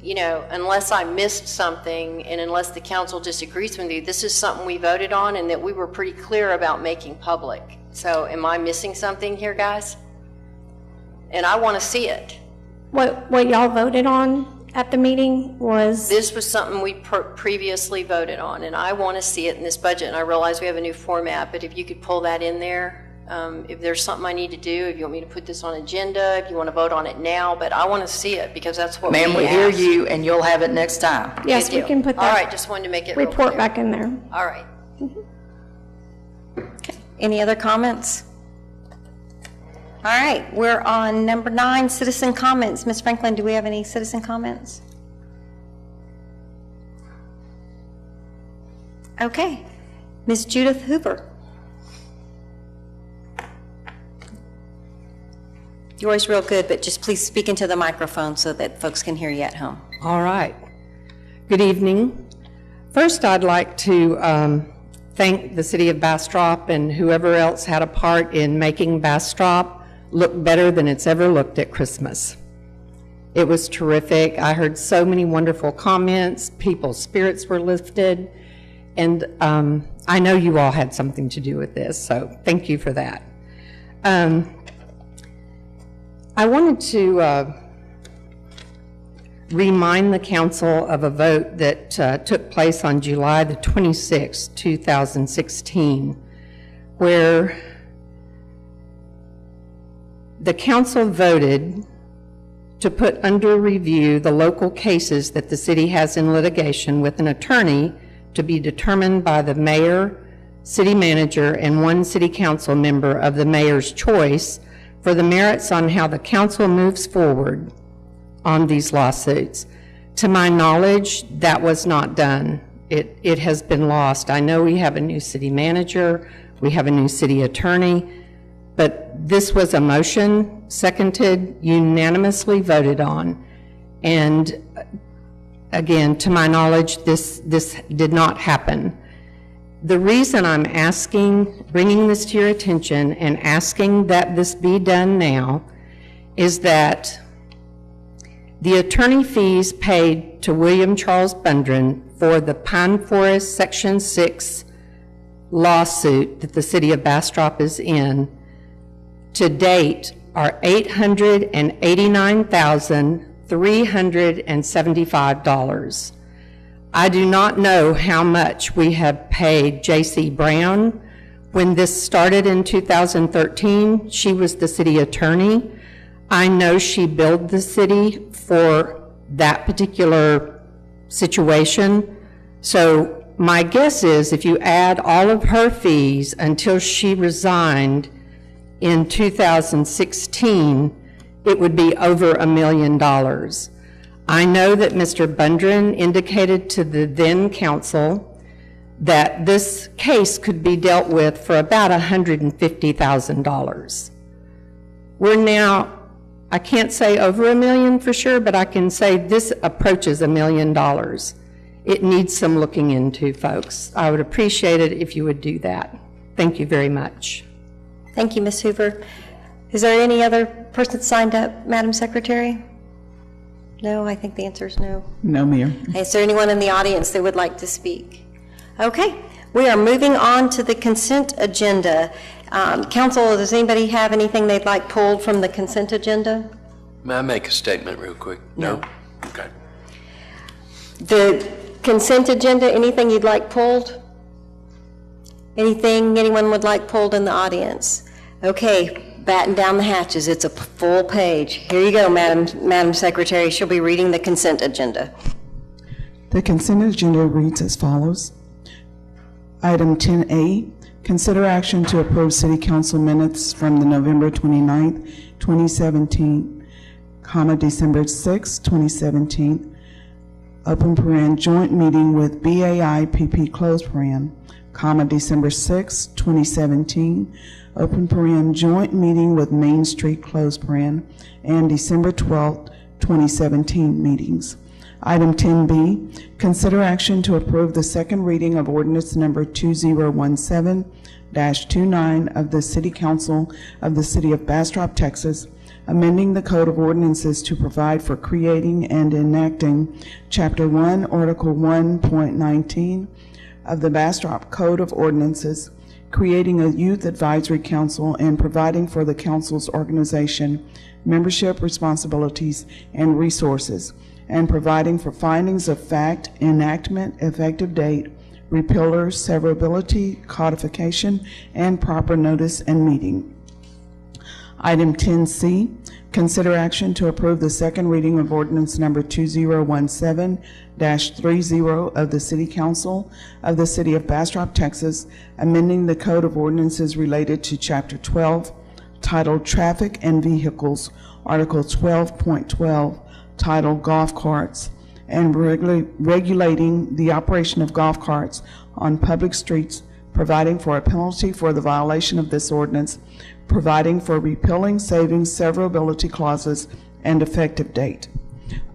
Speaker 3: you know, unless I missed something and unless the council disagrees with you, this is something we voted on and that we were pretty clear about making public. So am I missing something here, guys? And I want to see it.
Speaker 6: What y'all voted on at the meeting was,
Speaker 3: This was something we previously voted on, and I want to see it in this budget, and I realize we have a new format, but if you could pull that in there, if there's something I need to do, if you want me to put this on agenda, if you want to vote on it now, but I want to see it, because that's what we
Speaker 16: Ma'am, we hear
Speaker 3: asked.
Speaker 16: you, and you'll have it next time.
Speaker 6: yes,
Speaker 3: Good
Speaker 6: we
Speaker 3: deal.
Speaker 6: can put
Speaker 3: All
Speaker 6: that
Speaker 3: right, just wanted to make it real
Speaker 6: report
Speaker 3: clear.
Speaker 6: back in there.
Speaker 3: All right.
Speaker 1: Any other comments? All right, we're on number 9, citizen comments. Ms. Franklin, do we have any citizen comments? Okay. Ms. Judith Hoover. You're always real good, but just please speak into the microphone so that folks can hear you at home.
Speaker 4: All right. Good evening. First, I'd like to thank the city of Bastrop and whoever else had a part in making Bastrop look better than it's ever looked at Christmas. It was terrific. I heard so many wonderful comments. People's spirits were lifted. And I know you all had something to do with this, so thank you for that. I wanted to remind the council of a vote that took place on July the 26th, 2016, where the council voted to put under review the local cases that the city has in litigation with an attorney to be determined by the mayor, city manager, and one city council member of the mayor's choice for the merits on how the council moves forward on these lawsuits. To my knowledge, that was not done. It has been lost. I know we have a new city manager, we have a new city attorney, but this was a motion, seconded, unanimously voted on. And again, to my knowledge, this did not happen. The reason I'm bringing this to your attention and asking that this be done now is that the attorney fees paid to William Charles Bundren for the Pine Forest Section 6 lawsuit that the city of Bastrop is in to date are $889,375. I do not know how much we have paid J.C. Brown. When this started in 2013, she was the city attorney. I know she billed the city for that particular situation. So my guess is if you add all of her fees until she resigned in 2016, it would be over $1 million. I know that Mr. Bundren indicated to the then council that this case could be dealt with for about $150,000. We're now, I can't say over $1 million for sure, but I can say this approaches $1 million. It needs some looking into, folks. I would appreciate it if you would do that. Thank you very much.
Speaker 1: Thank you, Ms. Hoover. Is there any other person signed up, Madam Secretary? No, I think the answer is no.
Speaker 22: No, Mayor.
Speaker 1: Is there anyone in the audience that would like to speak? Okay, we are moving on to the consent agenda. Council, does anybody have anything they'd like pulled from the consent agenda?
Speaker 20: May I make a statement real quick? No? Okay.
Speaker 1: The consent agenda, anything you'd like pulled? Anything anyone would like pulled in the audience? Okay, batten down the hatches. It's a full page. Here you go, Madam Secretary. She'll be reading the consent agenda.
Speaker 22: The consent agenda reads as follows. Item 10A, consider action to approve City Council minutes from the November 29th, 2017, December 6, 2017, open paren, joint meeting with BAI-PP, close paren, December 6, 2017, open paren, joint meeting with Main Street, close paren, and December 12, 2017 meetings. Item 10B, consider action to approve the second reading of ordinance number 2017-29 of the City Council of the City of Bastrop, Texas, amending the Code of Ordinances to provide for creating and enacting Chapter 1, Article 1.19 of the Bastrop Code of Ordinances, creating a youth advisory council and providing for the council's organization, membership, responsibilities, and resources, and providing for findings of fact, enactment, effective date, repealer, severability, codification, and proper notice and meeting. Item 10C, consider action to approve the second reading of ordinance number 2017-30 of the City Council of the City of Bastrop, Texas, amending the Code of Ordinances related to Chapter 12, titled Traffic and Vehicles, Article 12.12, titled Golf Carts, and regulating the operation of golf carts on public streets, providing for a penalty for the violation of this ordinance, providing for repealing, saving, severability clauses, and effective date.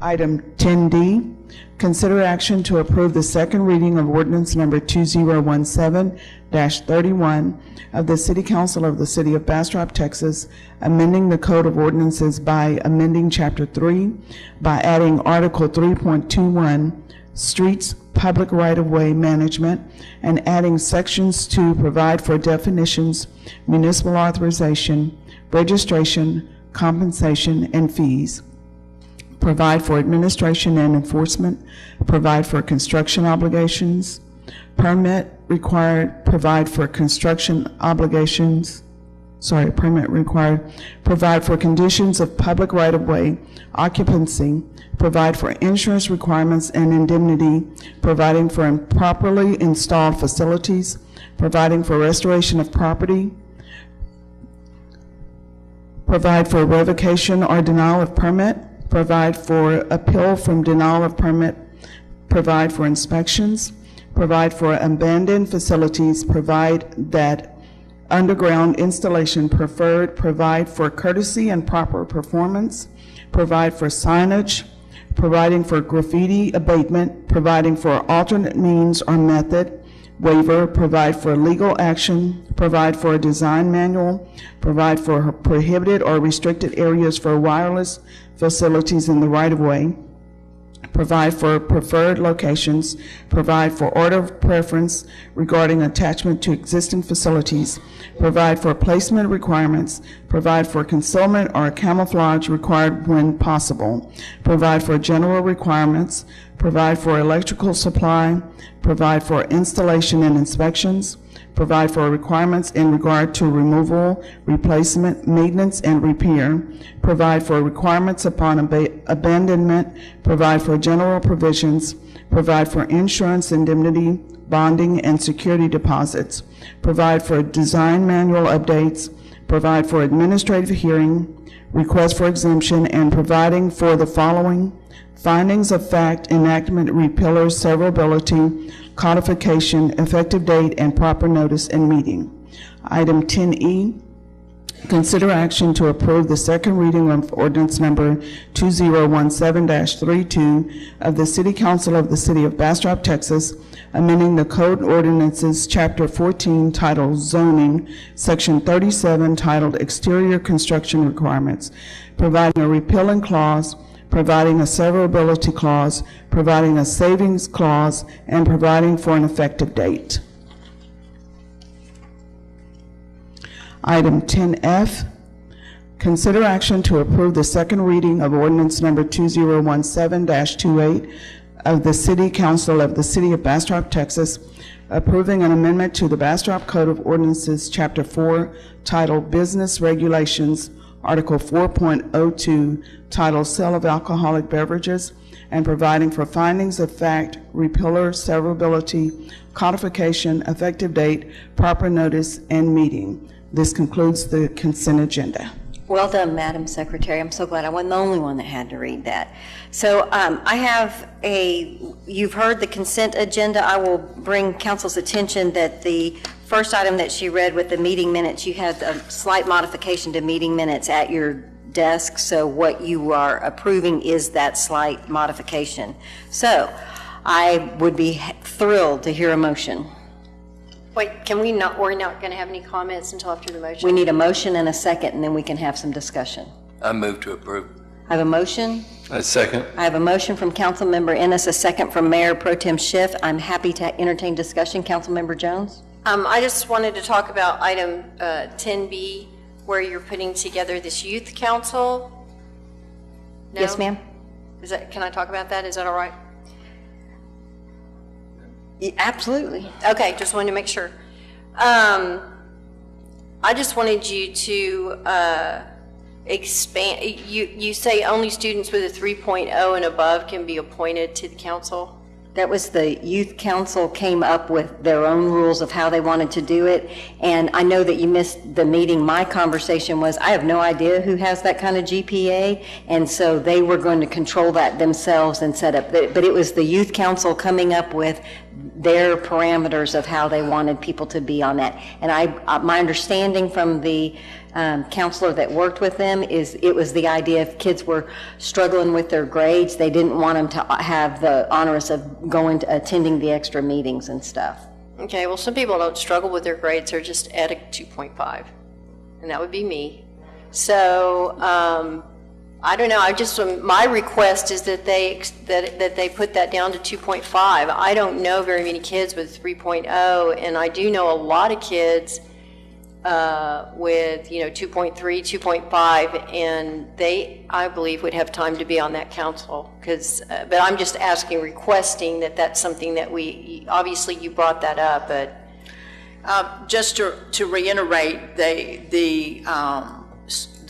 Speaker 22: Item 10D, consider action to approve the second reading of ordinance number 2017-31 of the City Council of the City of Bastrop, Texas, amending the Code of Ordinances by amending Chapter 3 by adding Article 3.21, Streets, Public Right-of-Way Management, and adding sections to provide for definitions, municipal authorization, registration, compensation, and fees, provide for administration and enforcement, provide for construction obligations, permit required, provide for construction obligations, permit required, provide for conditions of public right-of-way occupancy, provide for insurance requirements and indemnity, providing for improperly installed facilities, providing for restoration of property, provide for revocation or denial of permit, provide for appeal from denial of permit, provide for inspections, provide for abandoned facilities, provide that underground installation preferred, provide for courtesy and proper performance, provide for signage, providing for graffiti abatement, providing for alternate means or method waiver, provide for legal action, provide for a design manual, provide for prohibited or restricted areas for wireless facilities in the right-of-way, provide for preferred locations, provide for order of preference regarding attachment to existing facilities, provide for placement requirements, provide for concealment or camouflage required when possible, provide for general requirements, provide for electrical supply, provide for installation and inspections, provide for requirements in regard to removal, replacement, maintenance, and repair, provide for requirements upon abandonment, provide for general provisions, provide for insurance, indemnity, bonding, and security deposits, provide for design manual updates, provide for administrative hearing, request for exemption, and providing for the following: findings of fact, enactment, repealer, severability, codification, effective date, and proper notice and meeting. Item 10E, consider action to approve the second reading of ordinance number 2017-32 of the City Council of the City of Bastrop, Texas, amending the Code Ordinances, Chapter 14, titled Zoning, Section 37, titled Exterior Construction Requirements, providing a repealing clause, providing a severability clause, providing a savings clause, and providing for an effective date. Item 10F, consider action to approve the second reading of ordinance number 2017-28 of the City Council of the City of Bastrop, Texas, approving an amendment to the Bastrop Code of Ordinances, Chapter 4, titled Business Regulations, Article 4.02, titled Sale of Alcoholic Beverages, and providing for findings of fact, repealer, severability, codification, effective date, proper notice, and meeting. This concludes the consent agenda.
Speaker 1: Well done, Madam Secretary. I'm so glad I wasn't the only one that had to read that. So I have you've heard the consent agenda. I will bring council's attention that the first item that she read with the meeting minutes, you had a slight modification to meeting minutes at your desk. So what you are approving is that slight modification. So I would be thrilled to hear a motion.
Speaker 3: Wait, can we not, we're not going to have any comments until after the motion?
Speaker 1: We need a motion and a second, and then we can have some discussion.
Speaker 20: I move to approve.
Speaker 1: I have a motion.
Speaker 19: I second.
Speaker 1: I have a motion from Councilmember Ennis, a second from Mayor Pro Tem Schiff. I'm happy to entertain discussion. Councilmember Jones?
Speaker 3: I just wanted to talk about item 10B, where you're putting together this youth council. No?
Speaker 1: Yes, ma'am.
Speaker 3: Can I talk about that? Is that all right?
Speaker 1: Yeah, absolutely.
Speaker 3: Okay, just wanted to make sure. I just wanted you to expand. You say only students with a 3.0 and above can be appointed to the council?
Speaker 1: That was the youth council came up with their own rules of how they wanted to do it. And I know that you missed the meeting. My conversation was, I have no idea who has that kind of GPA. And so they were going to control that themselves and set up, but it was the youth council coming up with their parameters of how they wanted people to be on that. And my understanding from the counselor that worked with them is it was the idea if kids were struggling with their grades, they didn't want them to have the onerous of attending the extra meetings and stuff.
Speaker 3: Okay, well, some people don't struggle with their grades, they're just at a 2.5, and that would be me. So, I don't know, my request is that they put that down to 2.5. I don't know very many kids with 3.0, and I do know a lot of kids with 2.3, 2.5, and they, I believe, would have time to be on that council. But I'm just requesting that that's something that obviously you brought that up, but
Speaker 16: just to reiterate, the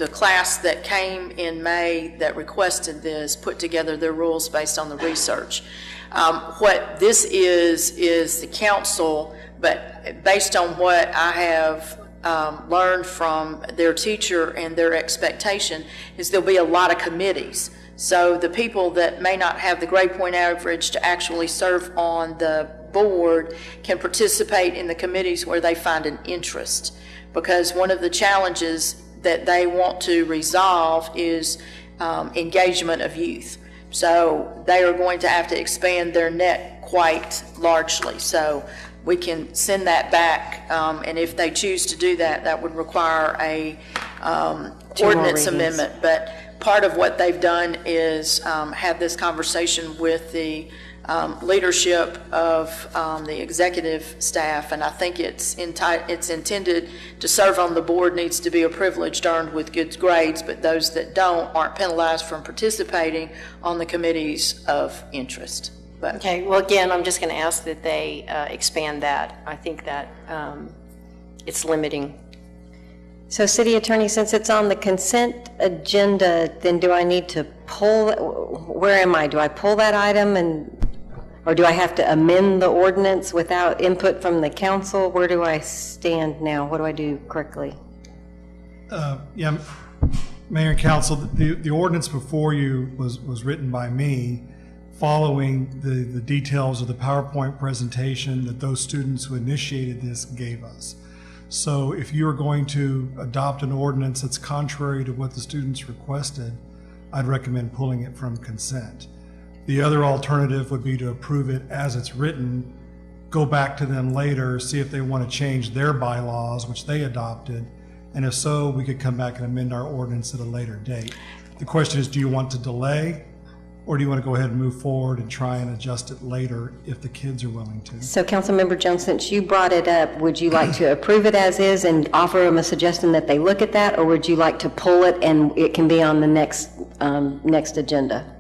Speaker 16: class that came in May that requested this put together their rules based on the research. What this is the council, but based on what I have learned from their teacher and their expectation is there'll be a lot of committees. So the people that may not have the grade point average to actually serve on the board can participate in the committees where they find an interest. Because one of the challenges that they want to resolve is engagement of youth. So they are going to have to expand their net quite largely. So we can send that back, and if they choose to do that, that would require a ordinance amendment. But part of what they've done is have this conversation with the leadership of the executive staff, and I think it's intended to serve on the board needs to be a privilege earned with good grades, but those that don't aren't penalized from participating on the committees of interest. But
Speaker 3: okay, well, again, I'm just going to ask that they expand that. I think that it's limiting.
Speaker 1: So, City Attorney, since it's on the consent agenda, then do I need to pull, where am I? Do I pull that item or do I have to amend the ordinance without input from the council? Where do I stand now? What do I do correctly?
Speaker 2: Yeah, Mayor and Council, the ordinance before you was written by me following the details of the PowerPoint presentation that those students who initiated this gave us. So if you are going to adopt an ordinance that's contrary to what the students requested, I'd recommend pulling it from consent. The other alternative would be to approve it as it's written, go back to them later, see if they want to change their bylaws, which they adopted, and if so, we could come back and amend our ordinance at a later date. The question is, do you want to delay, or do you want to go ahead and move forward and try and adjust it later if the kids are willing to?
Speaker 1: So, Councilmember Jones, since you brought it up, would you like to approve it as is and offer them a suggestion that they look at that, or would you like to pull it and it can be on the next agenda?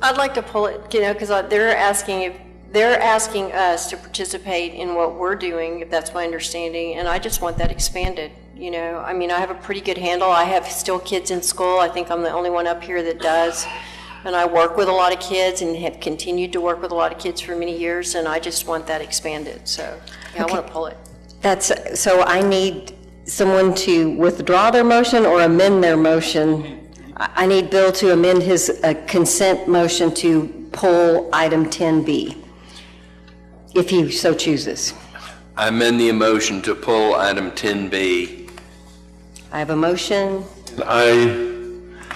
Speaker 3: I'd like to pull it, because they're asking us to participate in what we're doing, if that's my understanding, and I just want that expanded. I mean, I have a pretty good handle. I have still kids in school. I think I'm the only one up here that does. And I work with a lot of kids and have continued to work with a lot of kids for many years, and I just want that expanded. So, yeah, okay. I want to pull it.
Speaker 1: So I need someone to withdraw their motion or amend their motion. I need Bill to amend his consent motion to pull item 10B, if he so chooses.
Speaker 20: I amend the motion to pull item 10B.
Speaker 1: I have a motion.
Speaker 19: I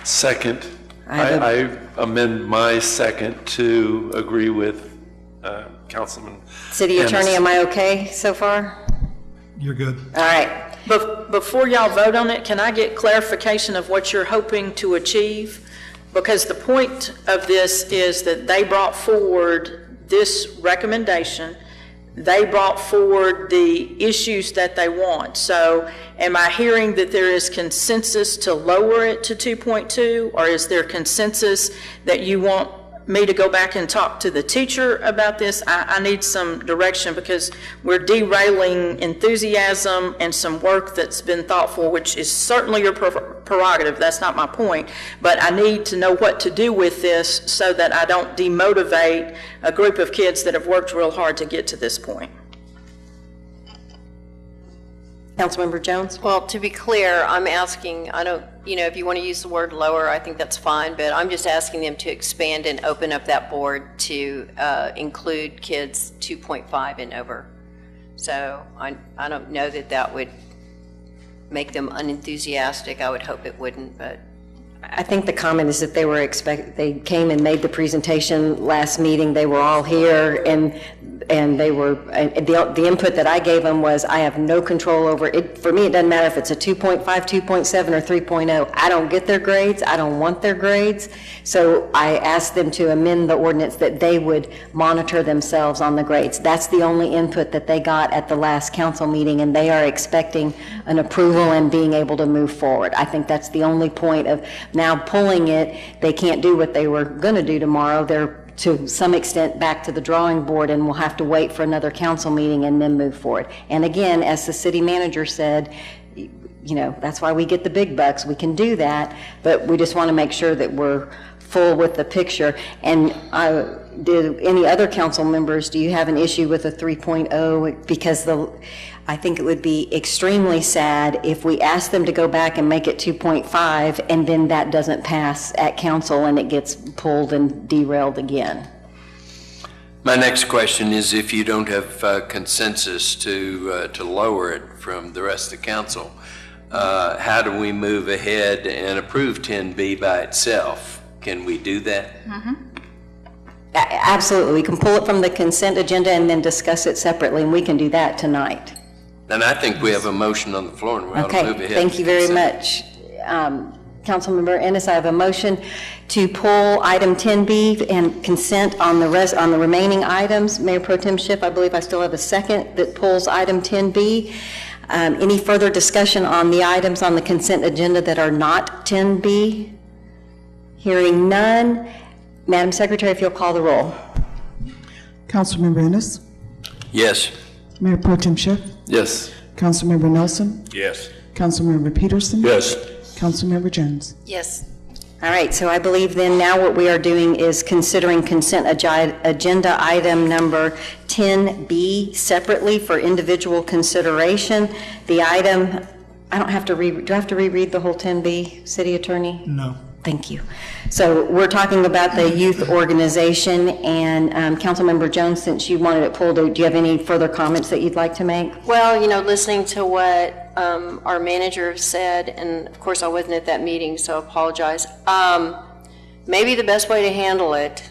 Speaker 19: second. I amend my second to agree with Councilman
Speaker 1: City Attorney, am I okay so far?
Speaker 2: You're good.
Speaker 1: All right.
Speaker 16: But before y'all vote on it, can I get clarification of what you're hoping to achieve? Because the point of this is that they brought forward this recommendation. they brought forward the issues that they want. So am I hearing that there is consensus to lower it to 2.2, or is there consensus that you want me to go back and talk to the teacher about this? I need some direction, because we're derailing enthusiasm and some work that's been thoughtful, which is certainly your prerogative. That's not my point. But I need to know what to do with this so that I don't demotivate a group of kids that have worked real hard to get to this point.
Speaker 1: Councilmember Jones?
Speaker 3: Well, to be clear, I'm asking, I don't, if you want to use the word lower, I think that's fine, but I'm just asking them to expand and open up that board to include kids 2.5 and over. So I don't know that that would make them unenthusiastic. I would hope it wouldn't, but.
Speaker 1: I think the comment is that they came and made the presentation last meeting. They were all here, and they were, the input that I gave them was, I have no control over it. For me, it doesn't matter if it's a 2.5, 2.7, or 3.0. I don't get their grades. I don't want their grades. So I asked them to amend the ordinance that they would monitor themselves on the grades. That's the only input that they got at the last council meeting, and they are expecting an approval and being able to move forward. I think that's the only point of now pulling it. They can't do what they were going to do tomorrow. They're to some extent back to the drawing board, and we'll have to wait for another council meeting and then move forward. And again, as the city manager said, that's why we get the big bucks. We can do that, but we just want to make sure that we're full with the picture. And did any other council members, do you have an issue with a 3.0? Because I think it would be extremely sad if we ask them to go back and make it 2.5, and then that doesn't pass at council and it gets pulled and derailed again.
Speaker 20: My next question is, if you don't have consensus to lower it from the rest of the council, how do we move ahead and approve 10B by itself? Can we do that?
Speaker 1: Mm-hmm. Absolutely. We can pull it from the consent agenda and then discuss it separately, and we can do that tonight.
Speaker 20: And I think we have a motion on the floor, and we ought to move ahead.
Speaker 1: Thank you very much. Councilmember Ennis, I have a motion to pull item 10B and consent on the remaining items. Mayor Pro Tem Schiff, I believe I still have a second that pulls item 10B. Any further discussion on the items on the consent agenda that are not 10B? Hearing none. Madam Secretary, if you'll call the roll.
Speaker 22: Councilmember Ennis?
Speaker 20: Yes.
Speaker 22: Mayor Pro Tem Schiff?
Speaker 19: Yes.
Speaker 22: Councilmember Nelson?
Speaker 17: Yes.
Speaker 22: Councilmember Peterson?
Speaker 18: Yes.
Speaker 22: Councilmember Jones?
Speaker 3: Yes.
Speaker 1: All right, so I believe then now what we are doing is considering consent agenda item number 10B separately for individual consideration. The item, I don't have to do I have to reread the whole 10B, City Attorney?
Speaker 2: No.
Speaker 1: Thank you. So we're talking about the youth organization, and Councilmember Jones, since you wanted it pulled, do you have any further comments that you'd like to make?
Speaker 3: Well, listening to what our manager said, and of course I wasn't at that meeting, so I apologize. Maybe the best way to handle it,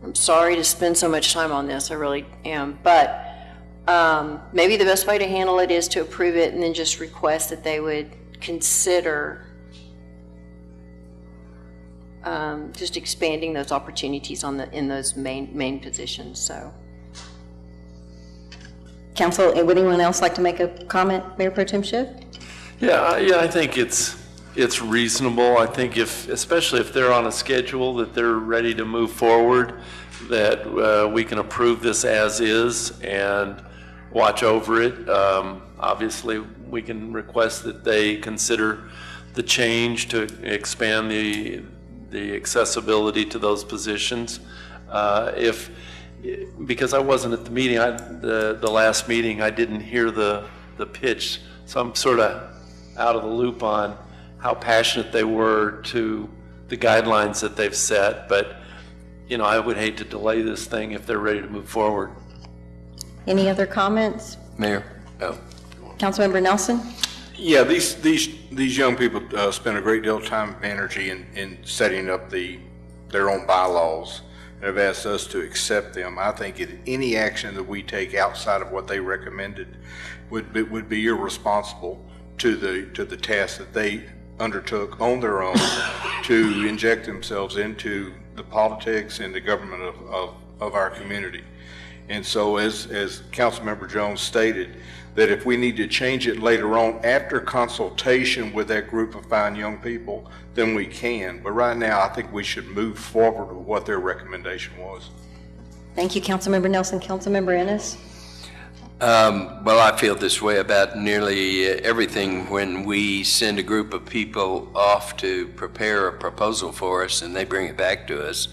Speaker 3: I'm sorry to spend so much time on this, I really am, but maybe the best way to handle it is to approve it and then just request that they would consider just expanding those opportunities in those main positions. So,
Speaker 1: Council, would anyone else like to make a comment, Mayor Pro Tem Schiff?
Speaker 19: Yeah, I think it's reasonable. I think especially if they're on a schedule that they're ready to move forward, that we can approve this as is and watch over it. Obviously, we can request that they consider the change to expand the accessibility to those positions. Because I wasn't at the meeting, the last meeting, I didn't hear the pitch, so I'm sort of out of the loop on how passionate they were to the guidelines that they've set. But I would hate to delay this thing if they're ready to move forward.
Speaker 1: Any other comments?
Speaker 20: Mayor.
Speaker 1: Councilmember Nelson?
Speaker 17: Yeah, these young people spend a great deal of time and energy in setting up their own bylaws, and have asked us to accept them. I think any action that we take outside of what they recommended would be irresponsible to the task that they undertook on their own to inject themselves into the politics and the government of our community. And so as Councilmember Jones stated, that if we need to change it later on after consultation with that group of fine young people, then we can. But right now, I think we should move forward with what their recommendation was.
Speaker 1: Thank you, Councilmember Nelson. Councilmember Ennis?
Speaker 20: Well, I feel this way about nearly everything when we send a group of people off to prepare a proposal for us and they bring it back to us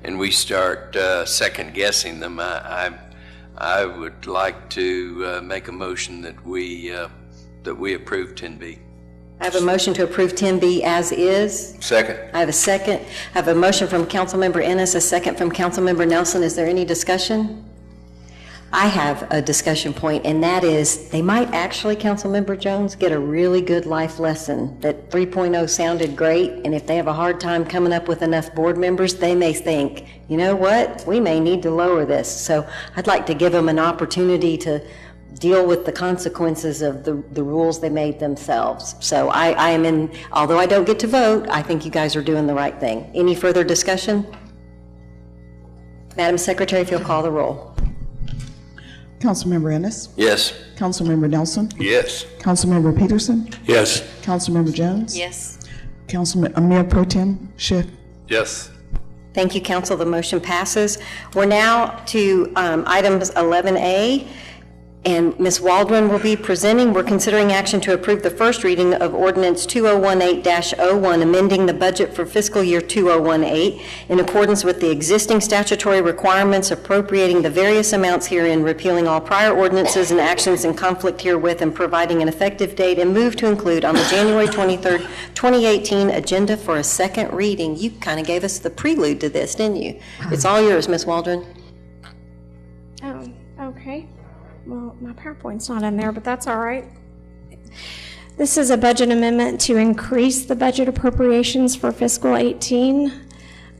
Speaker 20: and we start second guessing them. I would like to make a motion that we approve 10B.
Speaker 1: I have a motion to approve 10B as is.
Speaker 17: Second.
Speaker 1: I have a second. I have a motion from Councilmember Ennis, a second from Councilmember Nelson. Is there any discussion? I have a discussion point, and that is they might actually, Councilmember Jones, get a really good life lesson that 3.0 sounded great, and if they have a hard time coming up with enough board members, they may think, you know what, we may need to lower this. So I'd like to give them an opportunity to deal with the consequences of the rules they made themselves. So I am in, although I don't get to vote, I think you guys are doing the right thing. Any further discussion? Madam Secretary, if you'll call the roll.
Speaker 22: Councilmember Ennis?
Speaker 20: Yes.
Speaker 22: Councilmember Nelson?
Speaker 17: Yes.
Speaker 22: Councilmember Peterson?
Speaker 18: Yes.
Speaker 22: Councilmember Jones?
Speaker 3: Yes.
Speaker 22: Mayor Pro Tem Schiff?
Speaker 19: Yes.
Speaker 1: Thank you, Council. The motion passes. We're now to items 11A, and Ms. Waldron will be presenting. We're considering action to approve the first reading of Ordinance 2018-01, amending the budget for fiscal year 2018 in accordance with the existing statutory requirements, appropriating the various amounts herein, repealing all prior ordinances and actions in conflict herewith, and providing an effective date, and move to include on the January 23rd, 2018 agenda for a second reading. You kind of gave us the prelude to this, didn't you? It's all yours, Ms. Waldron.
Speaker 6: Oh, okay. Well, my PowerPoint's not in there, but that's all right. This is a budget amendment to increase the budget appropriations for fiscal 18.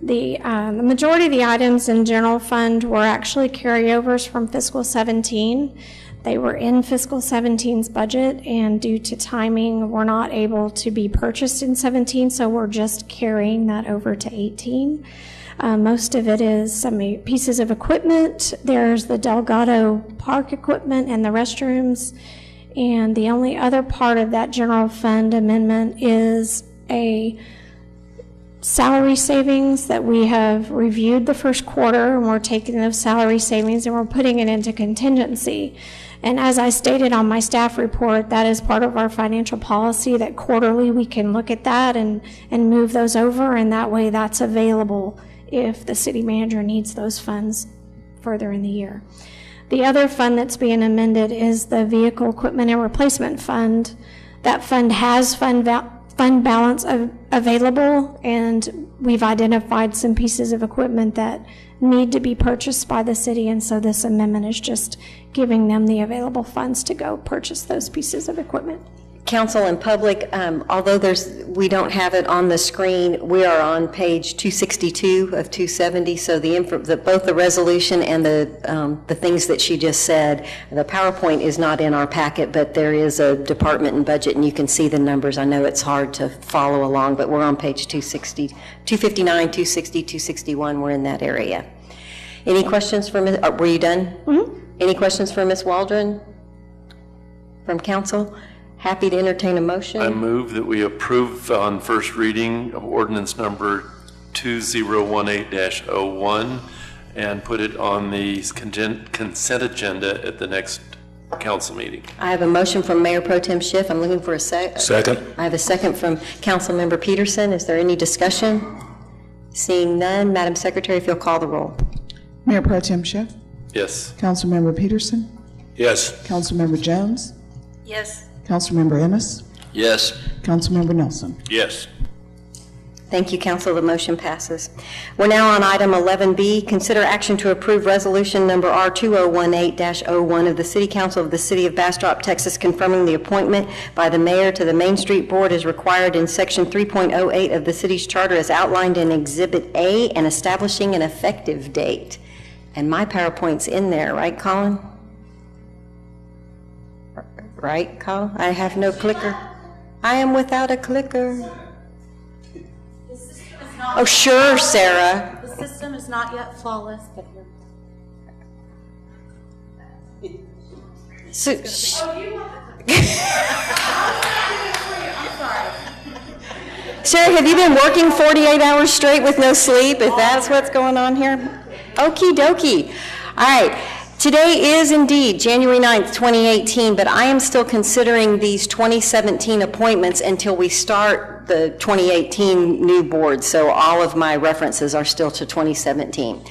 Speaker 6: The majority of the items in general fund were actually carryovers from fiscal 17. They were in fiscal 17's budget, and due to timing, were not able to be purchased in 17, so we're just carrying that over to 18. Most of it is some pieces of equipment. There's the Delgado Park equipment and the restrooms. And the only other part of that general fund amendment is a salary savings that we have reviewed the first quarter, and we're taking those salary savings and we're putting it into contingency. And as I stated on my staff report, that is part of our financial policy that quarterly we can look at that and move those over, and that way that's available if the city manager needs those funds further in the year. The other fund that's being amended is the Vehicle Equipment and Replacement Fund. That fund has fund balance available, and we've identified some pieces of equipment that need to be purchased by the city, and so this amendment is just giving them the available funds to go purchase those pieces of equipment.
Speaker 1: Council and public, although we don't have it on the screen, we are on page 262 of 270, so both the resolution and the things that she just said, the PowerPoint is not in our packet, but there is a department and budget, and you can see the numbers. I know it's hard to follow along, but we're on page 260, 259, 260, 261, we're in that area. Any questions for Ms., were you done? Mm-hmm. Any questions for Ms. Waldron from council? Happy to entertain a motion.
Speaker 19: I move that we approve on first reading of ordinance number 2018-01 and put it on the consent agenda at the next council meeting.
Speaker 1: I have a motion from Mayor Pro Tem Schiff. I'm looking for a second. I have a second from Councilmember Peterson. Is there any discussion? Seeing none, Madam Secretary, if you'll call the roll.
Speaker 22: Mayor Pro Tem Schiff?
Speaker 19: Yes.
Speaker 22: Councilmember Peterson?
Speaker 18: Yes.
Speaker 22: Councilmember Jones?
Speaker 3: Yes.
Speaker 22: Councilmember Ennis?
Speaker 20: Yes.
Speaker 22: Councilmember Nelson?
Speaker 17: Yes.
Speaker 1: Thank you, Council. The motion passes. We're now on item 11B. Consider action to approve resolution number R2018-01 of the City Council of the City of Bastrop, Texas, confirming the appointment by the mayor to the Main Street Board as required in section 3.08 of the city's charter as outlined in Exhibit A, and establishing an effective date. And my PowerPoint's in there, right, Colin? Right, Colin? I have no clicker. I am without a clicker. Oh, sure, Sarah.
Speaker 7: The system is not yet flawless, but
Speaker 1: So, Sarah, have you been working 48 hours straight with no sleep, if that's what's going on here? Okie dokie. All right. Today is indeed January 9th, 2018, but I am still considering these 2017 appointments until we start the 2018 new board, so all of my references are still to 2017.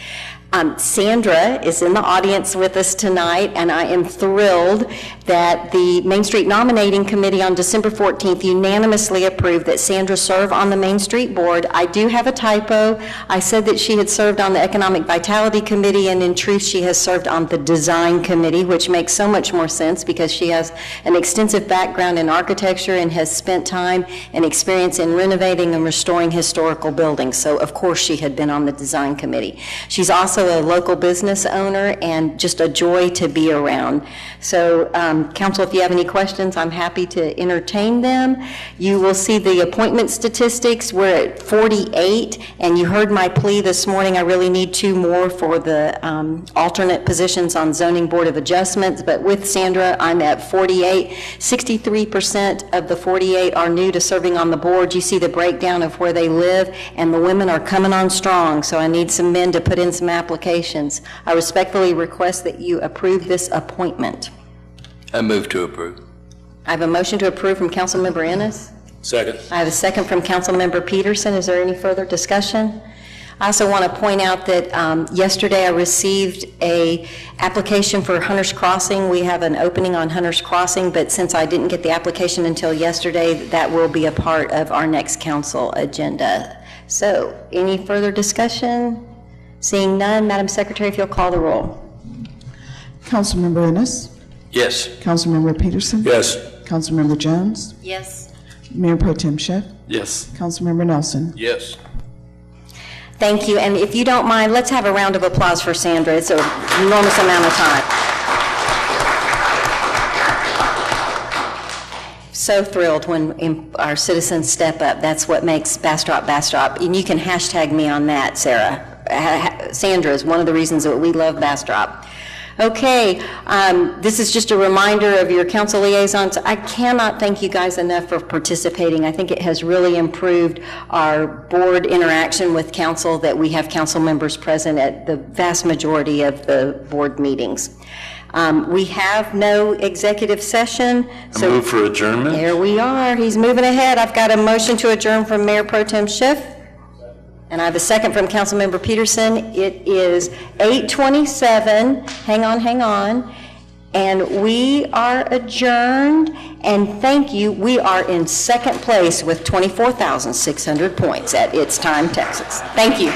Speaker 1: Sandra is in the audience with us tonight, and I am thrilled that the Main Street Nominating Committee on December 14th unanimously approved that Sandra serve on the Main Street Board. I do have a typo. I said that she had served on the Economic Vitality Committee, and in truth, she has served on the Design Committee, which makes so much more sense because she has an extensive background in architecture and has spent time and experience in renovating and restoring historical buildings. So, of course, she had been on the Design Committee. She's also a local business owner and just a joy to be around. So, Council, if you have any questions, I'm happy to entertain them. You will see the appointment statistics. We're at 48, and you heard my plea this morning. I really need 2 more for the alternate positions on Zoning Board of Adjustments, but with Sandra, I'm at 48. 63% of the 48 are new to serving on the board. You see the breakdown of where they live, and the women are coming on strong, so I need some men to put in some applications. I respectfully request that you approve this appointment.
Speaker 20: I move to approve.
Speaker 1: I have a motion to approve from Councilmember Ennis.
Speaker 18: Second.
Speaker 1: I have a second from Councilmember Peterson. Is there any further discussion? I also want to point out that yesterday I received a application for Hunter's Crossing. We have an opening on Hunter's Crossing, but since I didn't get the application until yesterday, that will be a part of our next council agenda. So, any further discussion? Seeing none, Madam Secretary, if you'll call the roll.
Speaker 22: Councilmember Ennis?
Speaker 20: Yes.
Speaker 22: Councilmember Peterson?
Speaker 18: Yes.
Speaker 22: Councilmember Jones?
Speaker 1: Yes.
Speaker 22: Mayor Pro Tem Schiff?
Speaker 19: Yes.
Speaker 22: Councilmember Nelson?
Speaker 17: Yes.
Speaker 1: Thank you, and if you don't mind, let's have a round of applause for Sandra. It's an enormous amount of time. So thrilled when our citizens step up. That's what makes Bastrop Bastrop, and you can hashtag me on that, Sarah. Sandra is one of the reasons that we love Bastrop. Okay, this is just a reminder of your council liaisons. I cannot thank you guys enough for participating. I think it has really improved our board interaction with council that we have council members present at the vast majority of the board meetings. We have no executive session.
Speaker 19: I move for adjournment.
Speaker 1: There we are. He's moving ahead. I've got a motion to adjourn from Mayor Pro Tem Schiff. And I have a second from Councilmember Peterson. It is 8:27. Hang on. And we are adjourned. And thank you. We are in second place with 24,600 points at It's Time, Texas. Thank you.